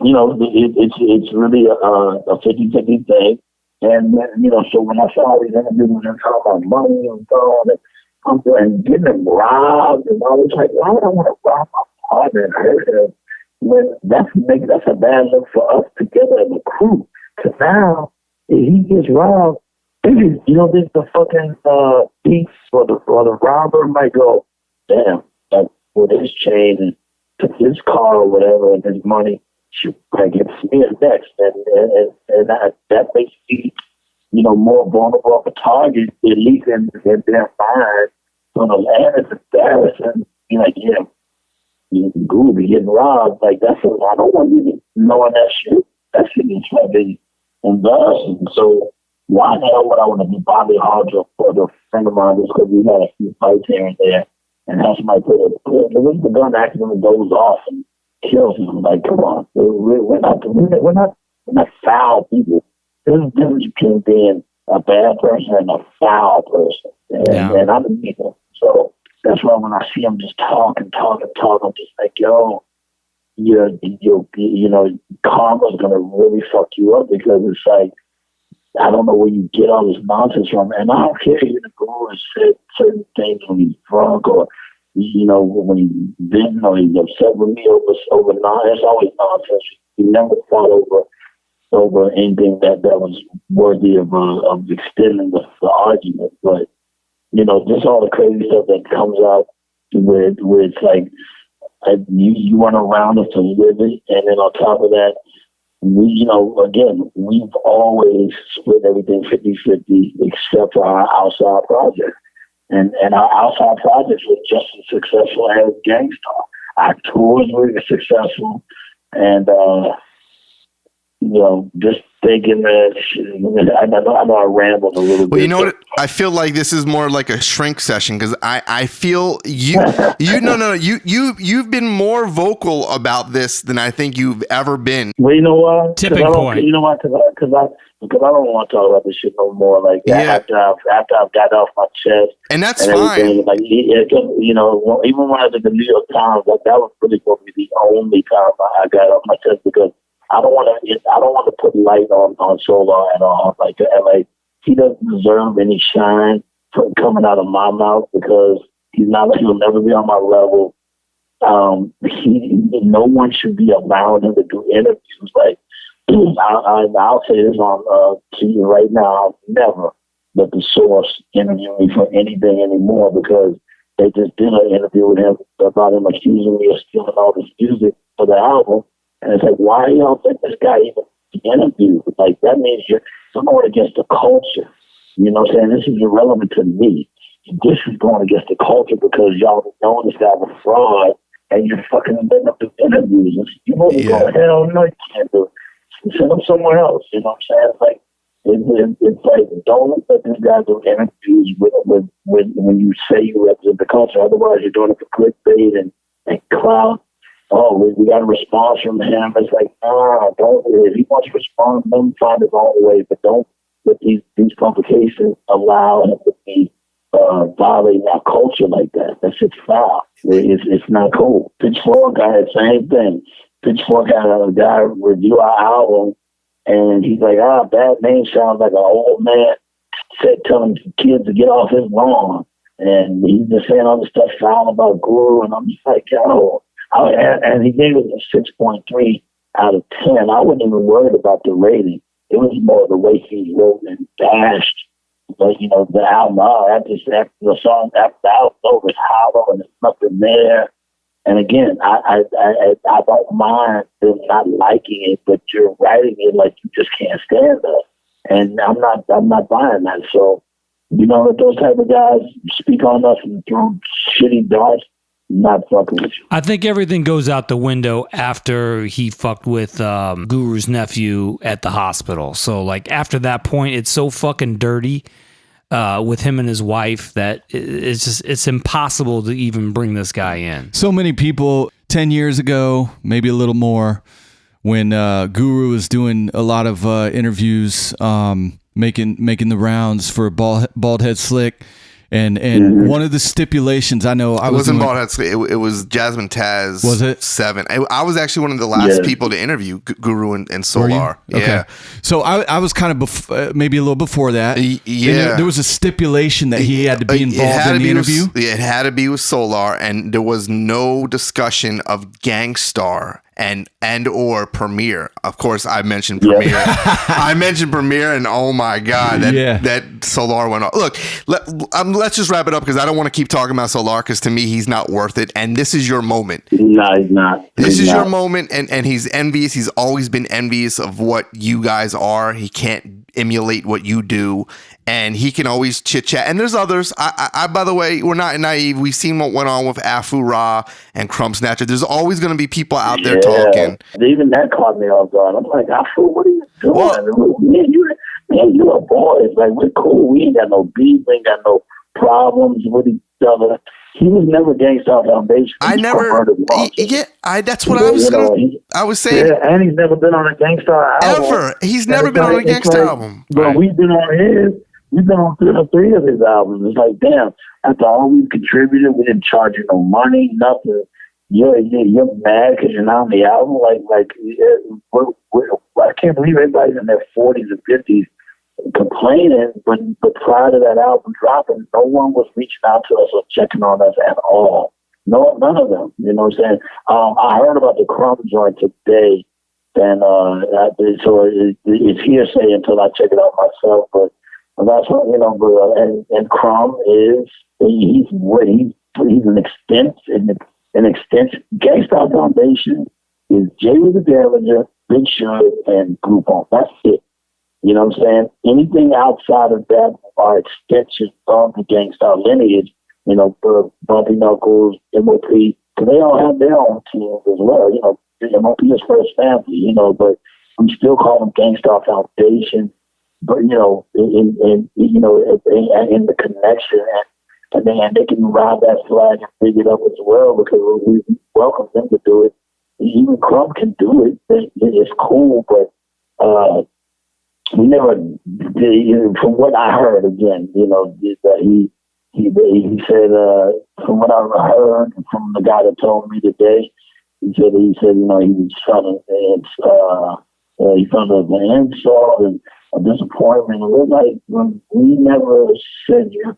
it's really a 50-50 thing. And so when I saw all these interviews and talking about money and so on, and getting them robbed, and I was like, why would I want to rob my partner and hurt him? When that's a bad look for us together as a crew. Because now, if he gets robbed, there's the fucking thief or the robber might go, damn, like with his chain and took his car or whatever and his money, should I get smeared next? And that makes me, more vulnerable of a target, at least in their mind. So the land is embarrassing. Be like, yeah, you go be getting robbed. Like, I don't want you knowing that shit. That shit is heavy and embarrassing. So why the hell would I want to be Bobby Hodge or a friend of mine just because we had a few fights here and there and have somebody put the gun accidentally goes off and kills him? Like, come on, we're not foul people. There's a difference between being a bad person and a foul person, and I'm a people. So that's why when I see him just talk, I'm just like, yo, karma's gonna really fuck you up, because it's like, I don't know where you get all this nonsense from, and I don't care if you're guru and said certain things when he's drunk or when he's bitten or he's upset with me over nonsense. It's always nonsense. He never fought over anything that was worthy of extending the argument. But just all the crazy stuff that comes out where it's like you want around us to live it, and then on top of that, we've always split everything 50-50 except for our outside project. And our outside projects were just as successful as Gang Starr. Our tours were successful, and just thinking that I know I rambled a little bit. Well, you know what? I feel like this is more like a shrink session, because I feel you've been more vocal about this than I think you've ever been. Well, you know what? Tipping point. You know what? Because I don't want to talk about this shit no more. Like, after I've got off my chest, and that's and fine. Like, even when I was at the New York Times, like, that was really going to be the only time I got off my chest, because I don't want to put light on Solar at all. Like, he doesn't deserve any shine from coming out of my mouth, because he'll never be on my level. No one should be allowing him to do interviews. Like, I'll say this to you right now: I'll never let the Source interview me for anything anymore, because they just did an interview with him about him accusing me of stealing all this music for the album. And it's like, why do y'all think this guy even interviewed? Like, that means you're going against the culture. You know what I'm saying? This is irrelevant to me. This is going against the culture, because y'all know this guy was fraud, and you're fucking letting him do interviews. You know, go, hell no, you can't do it. Send him somewhere else. You know what I'm saying? It's like, It's like, don't let this guy do interviews with when you say you represent the culture. Otherwise, you're doing it for clickbait and clout. Oh, we got a response from him. It's like, don't. If he wants to respond, let him find his own way. But don't let these publications allow him to be violating our culture like that. That's just foul. It's not cool. Pitchfork, I had the same thing. Pitchfork had a guy review our album, and he's like, bad name sounds like an old man telling kids to get off his lawn. And he's just saying all this stuff foul about Guru, and I'm just like, yo. And he gave it a 6.3 out of 10. I wasn't even worried about the rating. It was more the way he wrote and bashed, the album. After the song, after the album's over, it's hollow and there's nothing there. And again, I don't mind them not liking it, but you're writing it like you just can't stand us. And I'm not buying that. So, let those type of guys speak on us and throw shitty darts. Not fucking with you. I think everything goes out the window after he fucked with Guru's nephew at the hospital. So, like, after that point, it's so fucking dirty with him and his wife that it's impossible to even bring this guy in. So many people 10 years ago, maybe a little more, when Guru was doing a lot of interviews, making the rounds for Bald Head Slick. And one of the stipulations, I know it wasn't Bald Head Slick. It was Jasmine Taz. Was it 7? I was actually one of the last people to interview Guru and Solar. Okay. Yeah. So I was kind of maybe a little before that. Yeah. There was a stipulation that he had to be involved in the interview. It had to be with Solar, and there was no discussion of Gang Starr and or Premier. Of course, I mentioned Premier. I mentioned Premier, and oh my god, that Solar went off. Look, let's just wrap it up because I don't want to keep talking about Solar because to me he's not worth it. And this is your moment. No, he's not. This is your moment, and he's envious. He's always been envious of what you guys are. He can't emulate what you do, and he can always chit chat. And there's others. I by the way, we're not naive. We've seen what went on with Afu Ra and Crumb Snatcher. There's always going to be people out there talking. Even that caught me off guard. I'm like, Afu, what are you doing? Man, you a boy. It's like, we're cool. We ain't got no beef. We ain't got no problems with each other. He was never Gang Starr Foundation. That's what I was saying. Yeah, and he's never been on a Gang Starr album. Ever. He's never been on a Gang Starr album. But we've been on his. We've been on 3 of his albums. It's like, damn, after all we've contributed, we didn't charge you no money, nothing. You're mad because you're not on the album. I can't believe everybody's in their 40s and 50s complaining, but prior to that album dropping, no one was reaching out to us or checking on us at all. No, none of them. You know what I'm saying? I heard about the Crumb joint today, and so it's hearsay until I check it out myself. But that's what and Crumb he's an extension. Gang Starr Foundation is Jay with the Derringer, Big Shug, and Groupon. That's it. You know what I'm saying? Anything outside of that are extensions of the Gang Starr lineage. Bumpy Knuckles, MOP, because they all have their own teams as well. MOP is first family, but we still call them Gang Starr Foundation. But in the connection, and they can ride that flag and pick it up as well because we welcome them to do it. Even Crumb can do it. It's cool, but we never. From what I heard, again, that he said from what I heard from the guy that told me today, he said he was trying to he felt an insult and a disappointment. And we're like, we never said you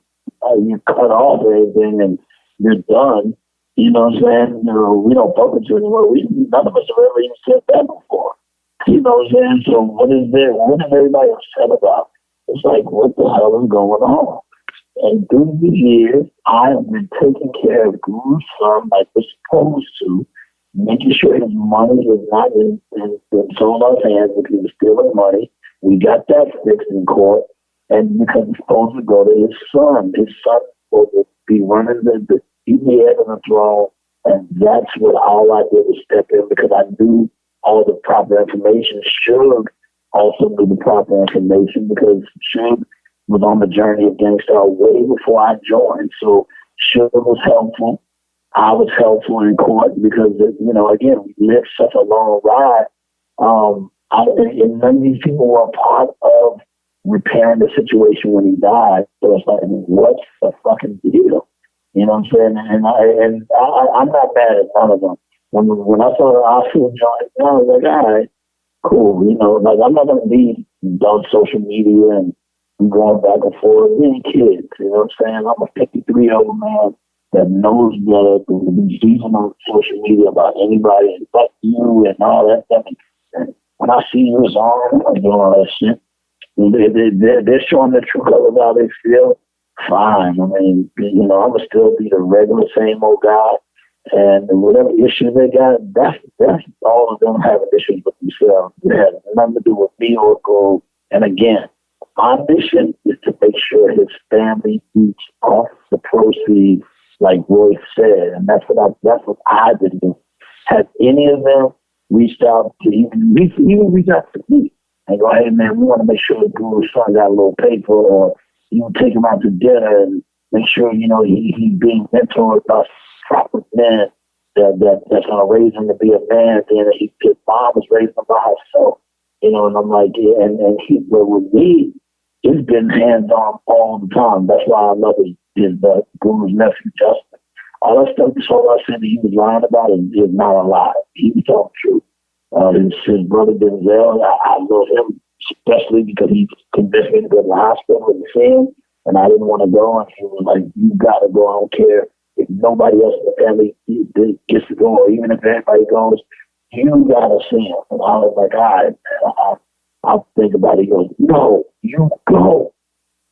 cut off everything and you're done. You know what I'm saying? We don't fuck with you anymore. None of us have ever even said that before. You know what I'm saying? So what is everybody upset about? It's like, what the hell is going on? And through the years, I have been taking care of Guru's son like we're supposed to, making sure his money is not in Solar's hands because he was stealing money. We got that fixed in court, and because it's supposed to go to his son. His son will be running he's the head of the throne, and that's what all I did was step in because I knew all the proper information. Suge also knew the proper information because Suge was on the journey of Gang Starr way before I joined. So Suge was helpful. I was helpful in court because, again, we lived such a long ride. And none of these people were a part of repairing the situation when he died. So it's like, what's the fucking deal? You know what I'm saying? And I'm not mad at none of them. When I saw the hospital joint, I was like, all right, cool. I'm not going to be on social media and going back and forth. Any kids, you know what I'm saying? I'm a 53-year-old man that knows better than be using on social media about anybody and fuck you and all that stuff. And when I see you as on, I'm doing all that shit. They're showing the true colors how they feel. Fine. I mean, I'm gonna still be the regular same old guy. And whatever issues they got, that's all of them having issues with themselves. It has nothing to do with me or Gold. And again, my mission is to make sure his family eats off the proceeds, like Roy said, and that's what I've been doing. Have any of them reached out to even reach out to me and go, hey man, we want to make sure the Guru's son got a little paper, or you take him out to dinner and make sure he's being mentored by proper men that's gonna raise him to be a man. Then his mom was raising him by herself, and I'm like, yeah, and but with me, it's been hands on all the time. That's why I love his Guru's nephew Justin. All that stuff, I said that he was lying about is not a lie. He was telling the truth. His brother Denzel, I love him especially because he convinced me to go to the hospital and see him, and I didn't want to go. And he was like, "You got to go. I don't care if nobody else in the family gets to go, or even if everybody goes, you got to see him." And I was like, "All right, man, I'll think about it." He goes, "No, you go.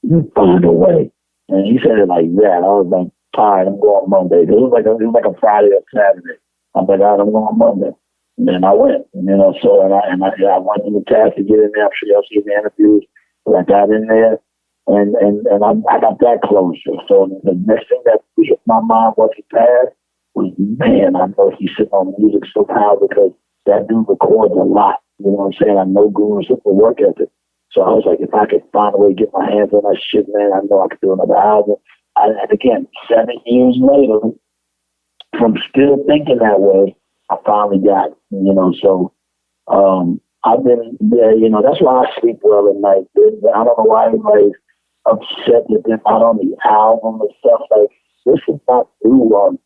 You find a way." And he said it like that. I was like, "All right, I'm going Monday." It was like a Friday or Saturday. I'm like, "All right, I'm going Monday." And then I went, so I went in the task to get in there. I'm sure y'all see the interviews. But I got in there, and I got that closure. So the next thing that hit my mind once he passed was, man, I know he's sitting on music somehow because that dude records a lot. You know what I'm saying? I know Guru's super work ethic. So I was like, if I could find a way to get my hands on that shit, man, I know I could do another album. And again, 7 years later, from still thinking that way, I finally got it, so I've been there, that's why I sleep well at night. I don't know why everybody's upset that they're not on the album and stuff. Like, this is not new on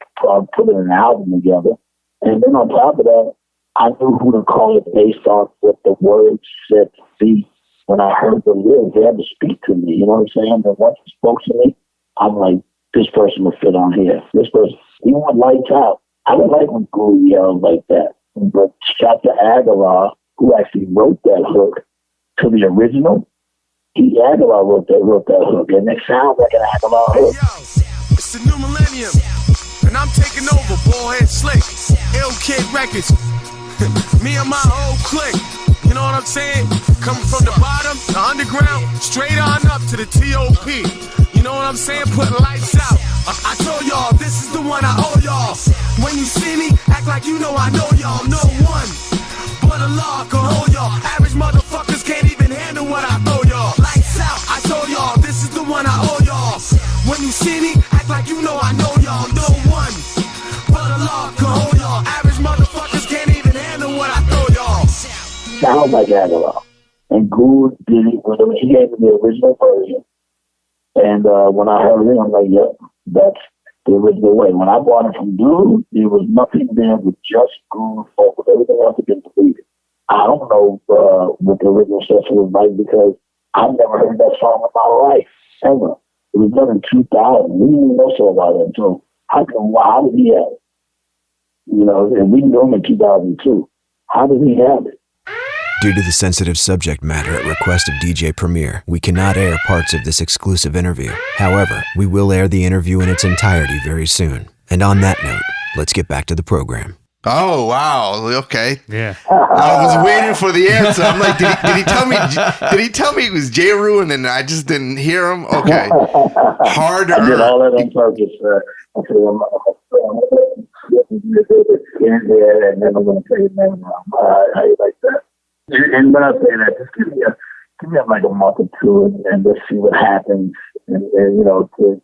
putting an album together. And then on top of that, I knew who to call it based on what the words said to be. When I heard the lyrics, they had to speak to me, you know what I'm saying? And once it spoke to me, I'm like, this person will fit on here. This person, even with Lights Out, I don't like when Guru yells like that. But shout to Aguilar, who actually wrote that hook to the original. Aguilar wrote that hook, and it sounds like an Aguilar hook. Hey, yo, it's the new millennium, and I'm taking over, Ballhead Slick, Ill Kid Records. Me and my whole clique, you know what I'm saying? Coming from the bottom, the underground, straight on up to the T.O.P. You know what I'm saying? Putting lights out. I told y'all, this is the one I owe y'all. When you see me, act like you know I know y'all. No one but a law can hold y'all. Average motherfuckers can't even handle what I throw y'all. Lights out, I told y'all, this is the one I owe y'all. When you see me, act like you know I know y'all. No one but a law can hold y'all. Average motherfuckers can't even handle what I throw y'all. Sounds like Aguilar. And Guru did it with him. He gave me the original version. And when I heard it, I'm like, yep, that's the original way. When I bought it from Guru, there was nothing there with just Guru vocals. Everything else had been deleted. I don't know what the original session was like because I've never heard that song in my life, ever. It was done in 2000. We didn't even know so about it. So how did he have it? And we knew him in 2002. How did he have it? Due to the sensitive subject matter at request of DJ Premier, we cannot air parts of this exclusive interview. However, we will air the interview in its entirety very soon. And on that note, let's get back to the program. Oh, wow. Okay. Yeah. I was waiting for the answer. I'm like, did he tell me? Did he tell me it was J. Rue and then I just didn't hear him? Okay. Harder. I did all that on purpose. I said, and then I'm going to say, man, how you like that? And when I say that, just give me like a month or two, and let's see what happens, and you know, to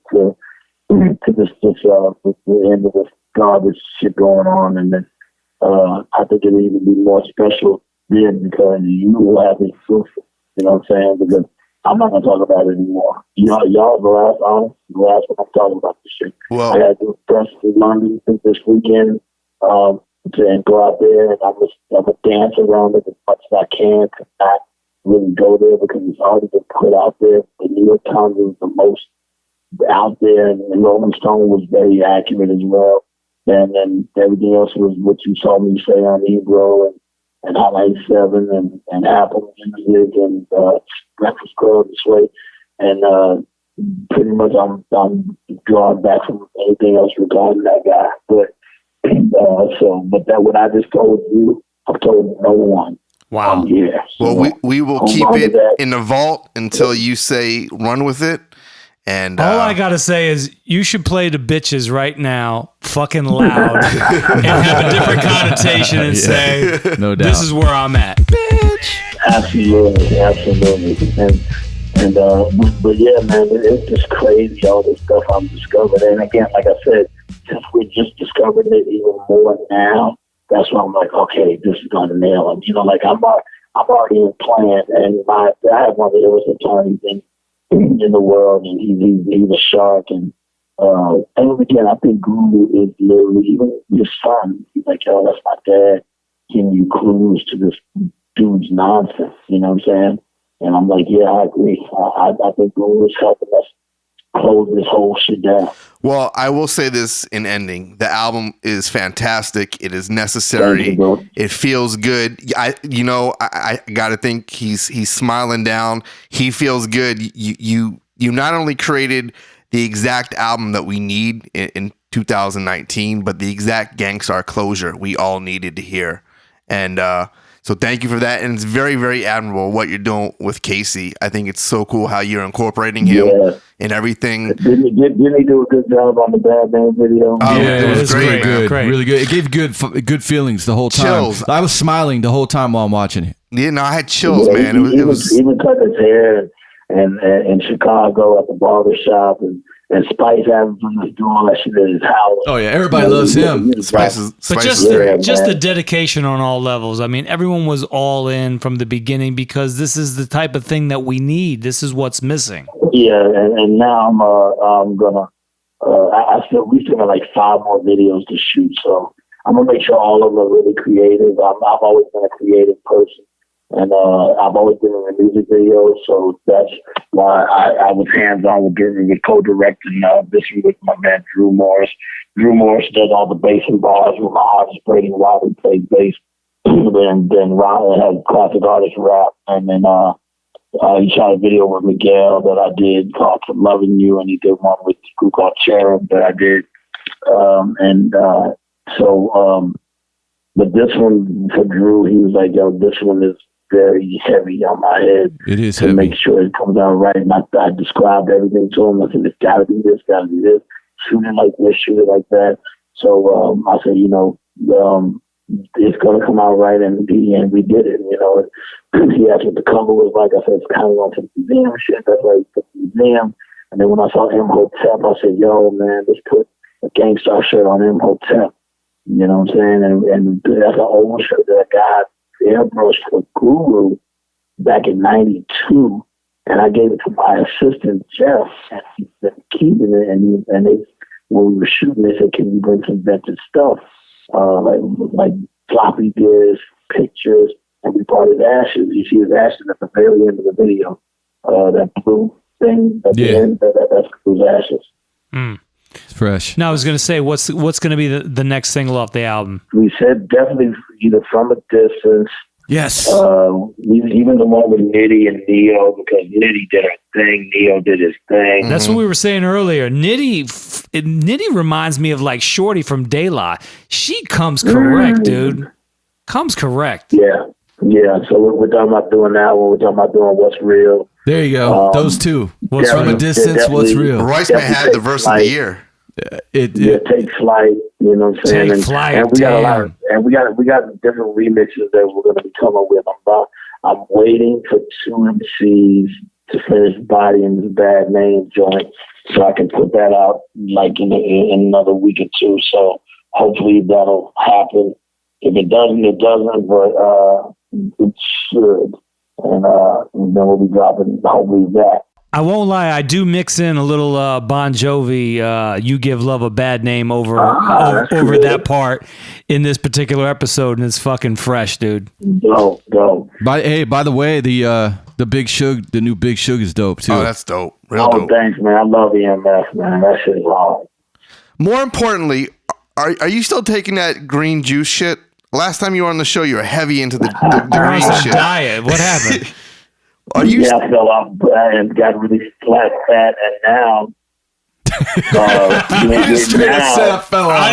this the end of this garbage shit going on, and then I think it'll even be more special then because you will have this proof. You know what I'm saying? Because I'm not gonna talk about it anymore. Y'all the last one I'm talking about this shit. Well, I had to press in London this weekend. And go out there, and I'm gonna dance around it as much as I can to not really go there because it's already been put out there. The New York Times was the most out there, and Rolling Stone was very accurate as well. And then everything else was what you saw me say on Ebro and Hot 97 and Apple Music and Breakfast Club this way. And pretty much I'm drawn back from anything else regarding that guy. But but that what I just told you, I've told no one. Wow. Yeah. So well, we will keep it in the vault until you say run with it. And all I gotta say is you should play the bitches right now, fucking loud, and have a different connotation and say, no doubt, this is where I'm at, bitch. Absolutely. And but yeah, man, it's just crazy all this stuff I'm discovering. And again, like I said, since we just discovered it even more now, that's why I'm like, okay, this is gonna nail it. You know, like I'm already in plan, and I have one of the illest attorneys in the world, and he's a shark. And again, I think Guru is literally even his son. He's like, yo, that's my dad. Giving you clues to this dude's nonsense. You know what I'm saying? And I'm like, yeah, I agree. I think Guru is helping us close this whole shit down. Well, I will say this in ending. The album is fantastic. It is necessary. It feels good. I got to think he's smiling down. He feels good. You not only created the exact album that we need in 2019, but the exact Gang Starr closure we all needed to hear. And so thank you for that. And it's very, very admirable what you're doing with Casey. I think it's so cool how you're incorporating him in everything. Didn't he do a good job on the Bad Man video? Yeah, it was great, good, really good. It gave good feelings the whole time. Chills. I was smiling the whole time while I'm watching it. Yeah, no, I had chills, man. He even cut his hair and in Chicago at the barber shop and Spice Adams was doing all that shit at his house. Oh yeah, everybody loves him. But just the dedication on all levels. I mean, everyone was all in from the beginning because this is the type of thing that we need. This is what's missing. Yeah, and now I'm gonna. We still have like 5 more videos to shoot, so I'm gonna make sure all of them are really creative. I've always been a creative person. And I've always been in the music videos, so that's why I was hands-on with co-directing this with my man Drew Morris. Drew Morris does all the bass and bars with my artist Brady Wiley plays bass. then Ron had classic artist rap, and then he shot a video with Miguel that I did called "For Loving You," and he did one with a group called Cherub that I did. But this one for Drew, he was like, "Yo, this one is very heavy on my head." It is to heavy. Make sure it comes out right. And I described everything to him. I said, "It's got to be this, got to be this. Shoot it like this, shoot it like that." So I said, it's going to come out right, and we did it. He asked what the cover was like. I said, "It's kind of like the museum shit. That's like the museum." And then when I saw Imhotep, I said, "Yo, man, let's put a Gang Starr shirt on Imhotep." You know what I'm saying? And that's an old shirt that I got airbrushed for Guru back in '92, and I gave it to my assistant Jeff, and he's been keeping it. And they, when we were shooting, they said, "Can you bring some vintage stuff, like floppy disks, pictures?" And we brought his ashes. You see his ashes at the very end of the video. That blue thing at the end, that's Guru's ashes. Mm. It's fresh. Now I was going to say, what's going to be the next single off the album? We said definitely either From a Distance. Yes. Even the one with Nitty and Neo, because Nitty did her thing, Neo did his thing. That's what we were saying earlier. Nitty reminds me of like Shorty from De La. She comes correct, dude. Comes correct. Yeah. So we're talking about doing that one. We're talking about doing What's Real. There you go. Those two. What's From a Distance, What's Real. Royce Man had the verse of the year. Take Flight, you know what I'm saying? Take Flight, and we got a lot of, and we got different remixes that we're gonna be coming with. I'm waiting for 2 MCs to finish bodying this Bad Name joint so I can put that out like in another week or 2. So hopefully that'll happen. If it doesn't, it doesn't, but it should. And then we'll be dropping hopefully that. I won't lie, I do mix in a little Bon Jovi, You Give Love a Bad Name over that part in this particular episode, and it's fucking fresh, dude. Dope. By the way, the Big Shug, the new Big Shug is dope too. Oh, that's dope. Real dope. Thanks, man. I love EMF, man. That shit is hard. More importantly, are you still taking that green juice shit? Last time you were on the show, you were heavy into the green shit. Diet. What happened? Are you? Yeah, I fell off and got really flat, fat, and now. I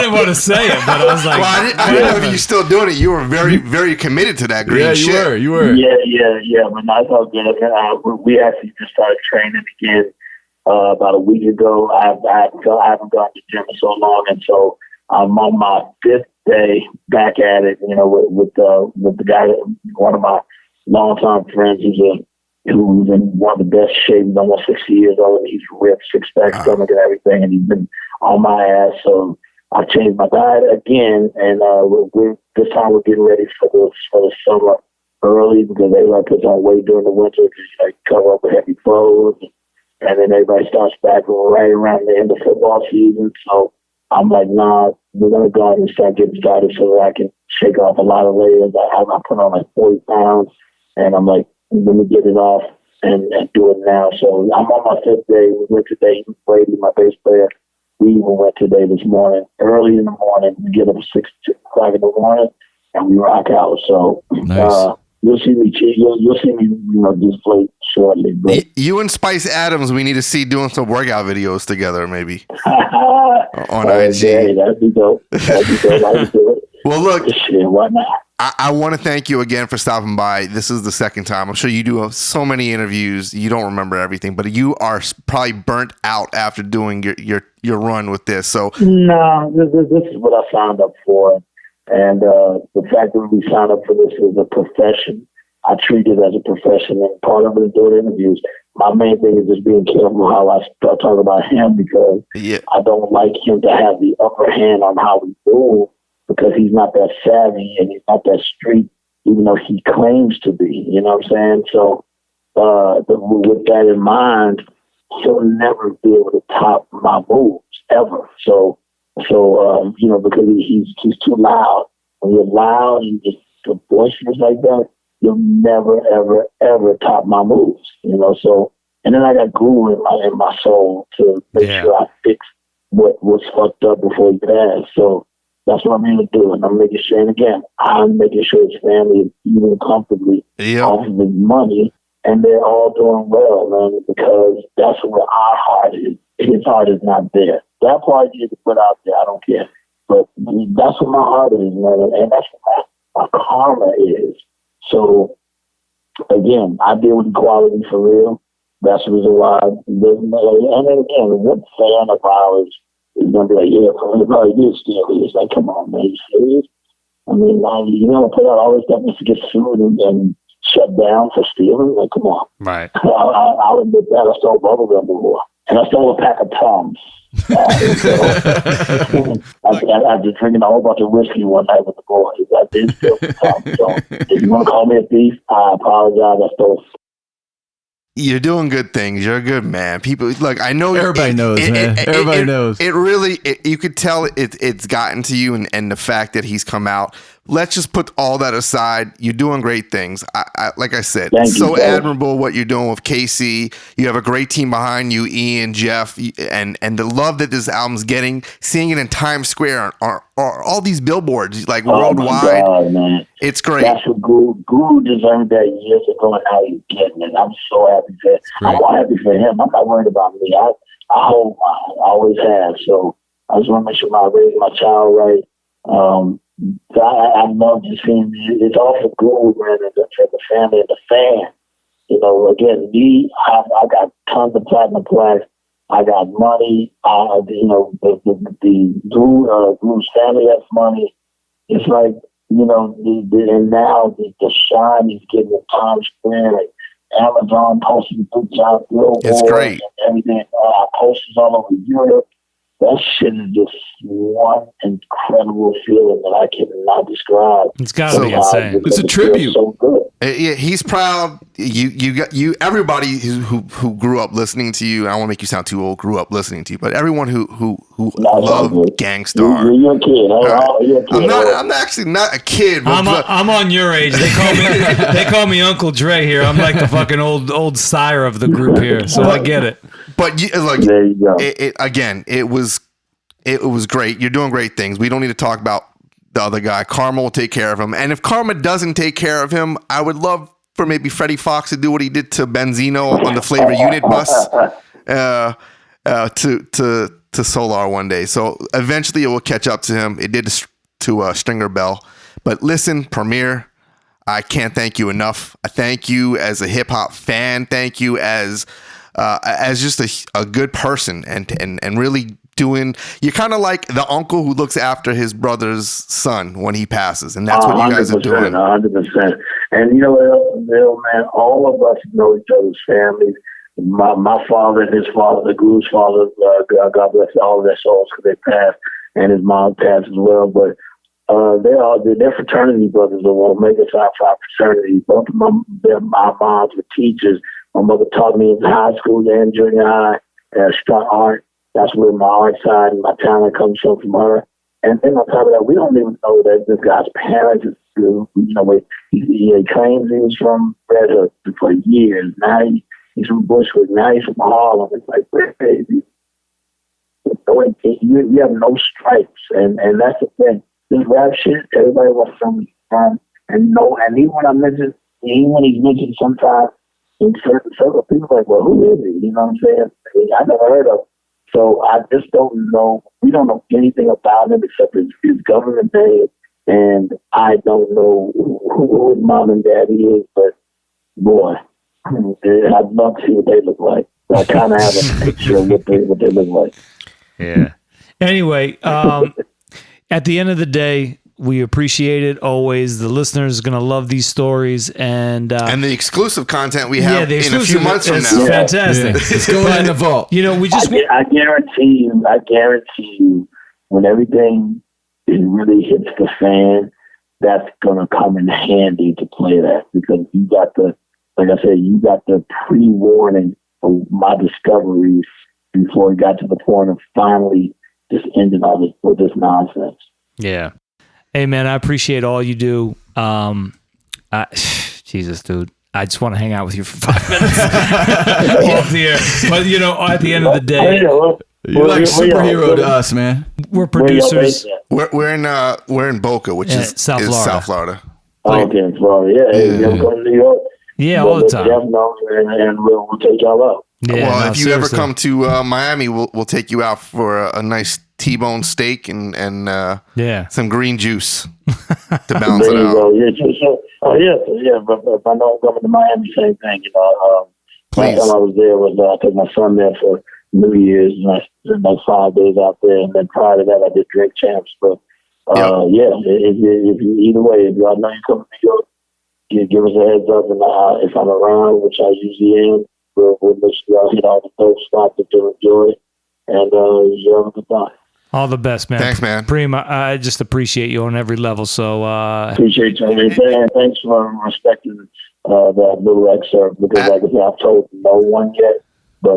didn't want to say it, but I was like, well, I didn't know if you're still doing it. You were very, very committed to that green shit. You were. Yeah. But I thought we actually just started training again about a week ago. I haven't gone to the gym in so long, and so I'm on my 5th day back at it. You know, with the guy, one of my longtime friends, who's in one of the best shape. He's almost 60 years old. And he's ripped, 6-pack stomach and everything, and he's been on my ass. So I changed my diet again, and this time we're getting ready for the summer early because everybody puts on weight during the winter because you cover up with heavy clothes, and then everybody starts back right around the end of football season. So I'm like, nah, we're gonna go out and start getting started so that I can shake off a lot of layers. I put on like 40 pounds, and I'm like, let me get it off and do it now. So I'm on my 5th day. We went today. Brady, my bass player, we even went today this morning, early in the morning. We get up at 6 o'clock in the morning, and we rock out. So nice. You'll see me. You'll see me. Display shortly. But you and Spice Adams, we need to see doing some workout videos together, maybe on IG. Yeah, that'd be dope. Well, look. Shit, why not? I want to thank you again for stopping by. This is the second time. I'm sure you do so many interviews. You don't remember everything, but you are probably burnt out after doing your run with this. So no, this is what I signed up for, and the fact that we signed up for this is a profession. I treat it as a profession, and part of it is doing interviews. My main thing is just being careful how I start talking about him because I don't like him to have the upper hand on how we move. Because he's not that savvy and he's not that street, even though he claims to be. You know what I'm saying? So with that in mind, he'll never be able to top my moves ever. So because he's too loud. When you're loud and just boisterous like that, you'll never ever ever top my moves. You know. So and then I got Guru in my soul to make sure I fix what was fucked up before he passed. So. That's what I'm going to do. And I'm making sure, and again, I'm making sure his family is eating comfortably off of his money, and they're all doing well, man, because that's where our heart is. His heart is not there. That part you can put out there, I don't care. But that's what my heart is, man, and that's what my karma is. So, again, I deal with equality for real. That's the reason why. And then again, what fan of ours is going to be like, yeah, probably did steal it. It's like, come on, man, you serious? I mean, you know, put out all this stuff just to get sued and shut down for stealing? Like, come on. Right. I'll admit that. I stole bubblegum before. And I stole a pack of Tums. After drinking a whole bunch of whiskey one night with the boys. I did steal some Tums. So if you want to call me a thief, I apologize. I stole. You're doing good things. You're a good man. People, look, I know everybody knows, man. Everybody knows. It really, you could tell it's gotten to you, and the fact that he's come out. Let's just put all that aside. You're doing great things. Like I said, so admirable what you're doing with KC. You have a great team behind you, Ian, Jeff, and the love that this album's getting. Seeing it in Times Square or all these billboards like worldwide. My God, man. It's great. That's what Guru deserved that years ago, and now he's getting it. I'm so happy for him. I'm more happy for him. I'm not worried about me. I hope I always have. So I just want to make sure I raise my child right. I love just seeing it's all for Guru, man, and for the family and the fan. You know, again, I got tons of platinum plaques. I got money. The Blues family has money. It's like, and now the shine is getting in Times Square and Amazon posting good job, it's great. And everything. Posters all over Europe. That shit is just one incredible feeling that I cannot describe. It's gotta be insane. It's a tribute. So good. Yeah, he's proud. You. Everybody who grew up listening to you. I don't want to make you sound too old. Grew up listening to you, but everyone who loved Gang Starr. You're a kid. You're a kid. I'm actually not a kid. I'm on your age. They call me Uncle Dre here. I'm like the fucking old sire of the group here, so I get it. But there you go. It was great. You're doing great things. We don't need to talk about the other guy. Karma will take care of him. And if Karma doesn't take care of him, I would love for maybe Freddie Fox to do what he did to Benzino on the Flavor Unit bus to Solar one day. So eventually it will catch up to him. It did to Stringer Bell. But listen, Premier, I can't thank you enough. I thank you as a hip hop fan. Thank you as just a good person and really doing. You're kind of like the uncle who looks after his brother's son when he passes, and that's what you guys are doing. 100%. And you know what else, man? All of us know each other's families. My father and his father, the Groove father, God bless all of their souls because they passed, and his mom passed as well. But they're fraternity brothers of Omega Psi Phi fraternity. Both of my moms were teachers. My mother taught me in high school and junior high strong art. That's where my art side and my talent comes from her. And then on top of that, we don't even know that this guy's parents, he claims he was from Red Hook for years. Now he's from Bushwick. Now he's from Harlem. It's like, baby, you have no stripes. And that's the thing. This rap shit, everybody wants something from. And even when he's mentioned sometimes in certain circles, people are like, well, who is he? You know what I'm saying? I never heard of him. So I just don't know. We don't know anything about him except his government name. And I don't know who his mom and daddy is, but boy, I'd love to see what they look like. I kind of have a picture of what they look like. Yeah. Anyway, at the end of the day, we appreciate it always. The listeners are going to love these stories and the exclusive content we have in a few months from now. It's fantastic. Yeah. It's going in the vault. I guarantee you, when everything really hits the fan, that's going to come in handy to play that because you got the pre-warning of my discoveries before it got to the point of finally just ending all this with this nonsense. Yeah. Hey man, I appreciate all you do. Jesus, dude, I just want to hang out with you for 5 minutes off the air. But at the end of the day, you're like a superhero to us, man. We're producers. We're in Boca, which is South Florida. Okay, in Florida. Yeah, you ever come to New York? Yeah, all the time. And we'll take y'all out. Yeah, well, if you ever come to Miami, we'll take you out for a nice T-bone steak and some green juice to balance it out. But if I know I'm coming to Miami, same thing. Please. Last time I was there I took my son there for New Year's, and I spent like 5 days out there, and then prior to that, I did Drink Champs. But either way, if y'all know you come to New York, give us a heads up, and if I'm around, which I usually am, we'll make sure y'all hit all the dope spots that you'll enjoy, and you have a good time. All the best, man. Thanks, man. Preem, I just appreciate you on every level. So appreciate you, and thanks for respecting that little excerpt because, like I said, I've told no one yet, but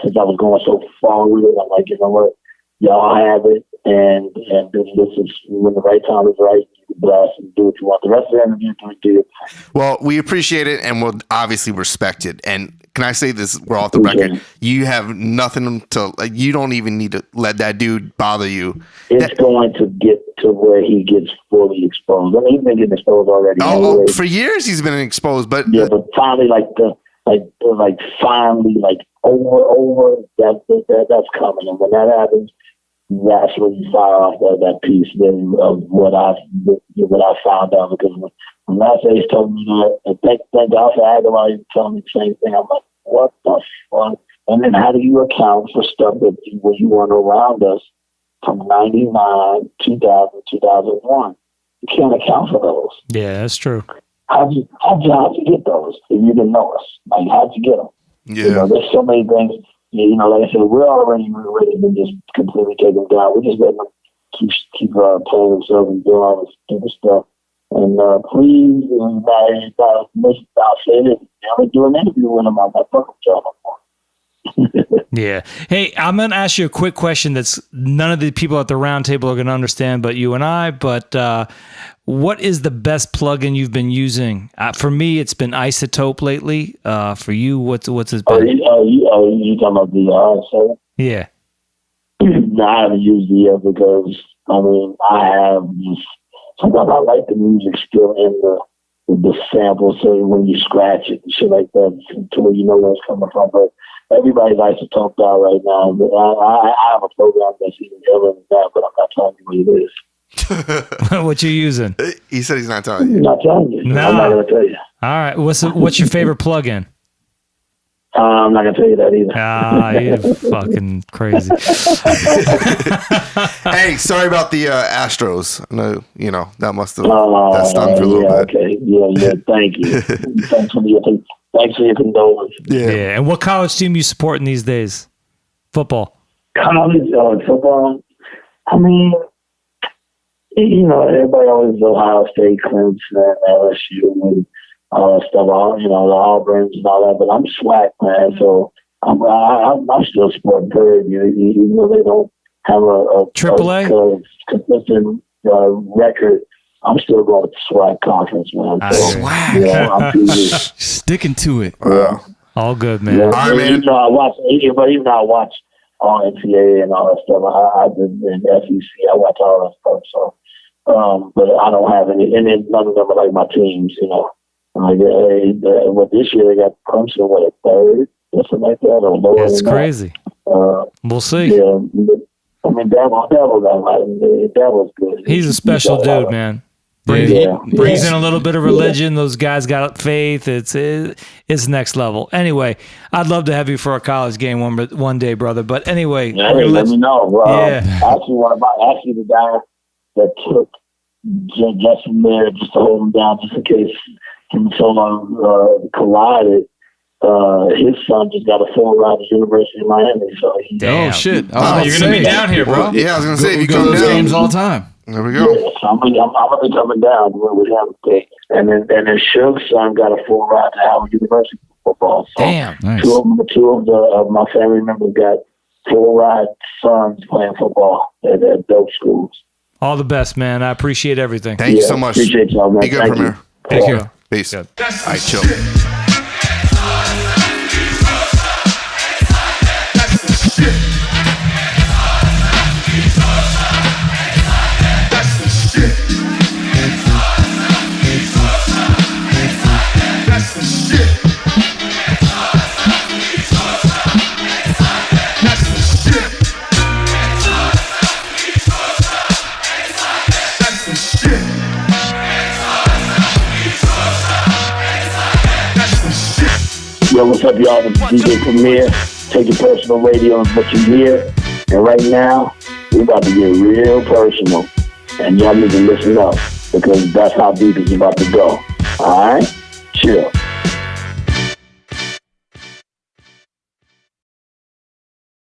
since I was going so far with it, I'm like, you know what, y'all have it, and this is when the right time is right. You can blast and do what you want. The rest of the interview, do it. Well, we appreciate it, and we'll obviously respect it. And can I say this? We're off the record. You have nothing to. You don't even need to let that dude bother you. It's going to get to where he gets fully exposed. I mean, he's been getting exposed already. Oh, for years he's been exposed, but but finally, over that's coming, and when that happens, that's when you fire off that piece of what I found out. Because when last Ace told me that, and thank God for Aguilar telling me the same thing. I'm like, what the fuck? And then how do you account for stuff that you weren't around us from 99, 2000, 2001? You can't account for those. Yeah, that's true. How'd you get those if you didn't know us? Like, how'd you get them? Yeah. You know, there's so many things. You know, like I said, we're already ready to just completely take them down. We're just letting them keep playing themselves and doing all this stupid stuff. And please, I'll say this, never do an interview with them. I'm not fucking with y'all no more. Yeah. Hey, I'm going to ask you a quick question that's none of the people at the round table are going to understand but you and I. But what is the best plugin you've been using? For me, it's been Isotope lately. For you, what's it been? You talking about the R7? Yeah. No, I haven't used it yet because, I mean, I have just, sometimes I like the music still in the sample, so when you scratch it and shit like that, to where you know where it's coming from. But everybody's isotoped out right now. I have a program that's even iller than that, but I'm not telling you what it is. What you using? He said he's not telling you. I'm not telling you. No. I'm not going to tell you. All right. What's your favorite plugin? I'm not going to tell you that either. You're fucking crazy. Hey, sorry about the Astros. No, you know, that must have that stunned for a little bit. Okay. Yeah, thank you. Thanks for your condolence. Yeah. And what college team you supporting these days? Football. College football. I mean, you know, everybody always Ohio State, Clemson, LSU, and all that stuff. All, you know, the Auburns and all that. But I'm SWAC, man. So I'm still supporting Prairie View, even though they don't have a consistent record. I'm still going with the SWAC conference, man. So, SWAC. You know, I'm sticking to it. All good, man. Yeah, All right, man. Even though I watch all NCAA and all that stuff, I did in SEC. I watch all that stuff. So, but I don't have any, and then none of them are like my teams, you know. But this year they got Clemson, what, a third, something like that, or lower. That's crazy. We'll see. Yeah, I mean, Dabo's good. He's a special dude, man. Brings in a little bit of religion. Those guys got faith. It's next level. Anyway, I'd love to have you for a college game one day, brother. But anyway, let me know. Actually, the guy that took Justin there just to hold him down, just in case him and Solo collided. His son just got a full ride to University of Miami. So oh shit! You're gonna be down here, bro. Yeah, I was gonna say we go to those games all the time. There we go. Yeah, so I'm gonna be coming down with him. And then Suge's son got a full ride to Howard University football. So damn, nice. Two of my family members got full ride sons playing football at dope schools. All the best, man. I appreciate everything. Thank you so much. Appreciate y'all, man. Be good, Premier. Take care. Peace. All right, chill. Yo, what's up, y'all? This is DJ Premier. Take your personal radio and what you hear. And right now, we're about to get real personal. And y'all need to listen up because that's how deep it's about to go. All right? Chill.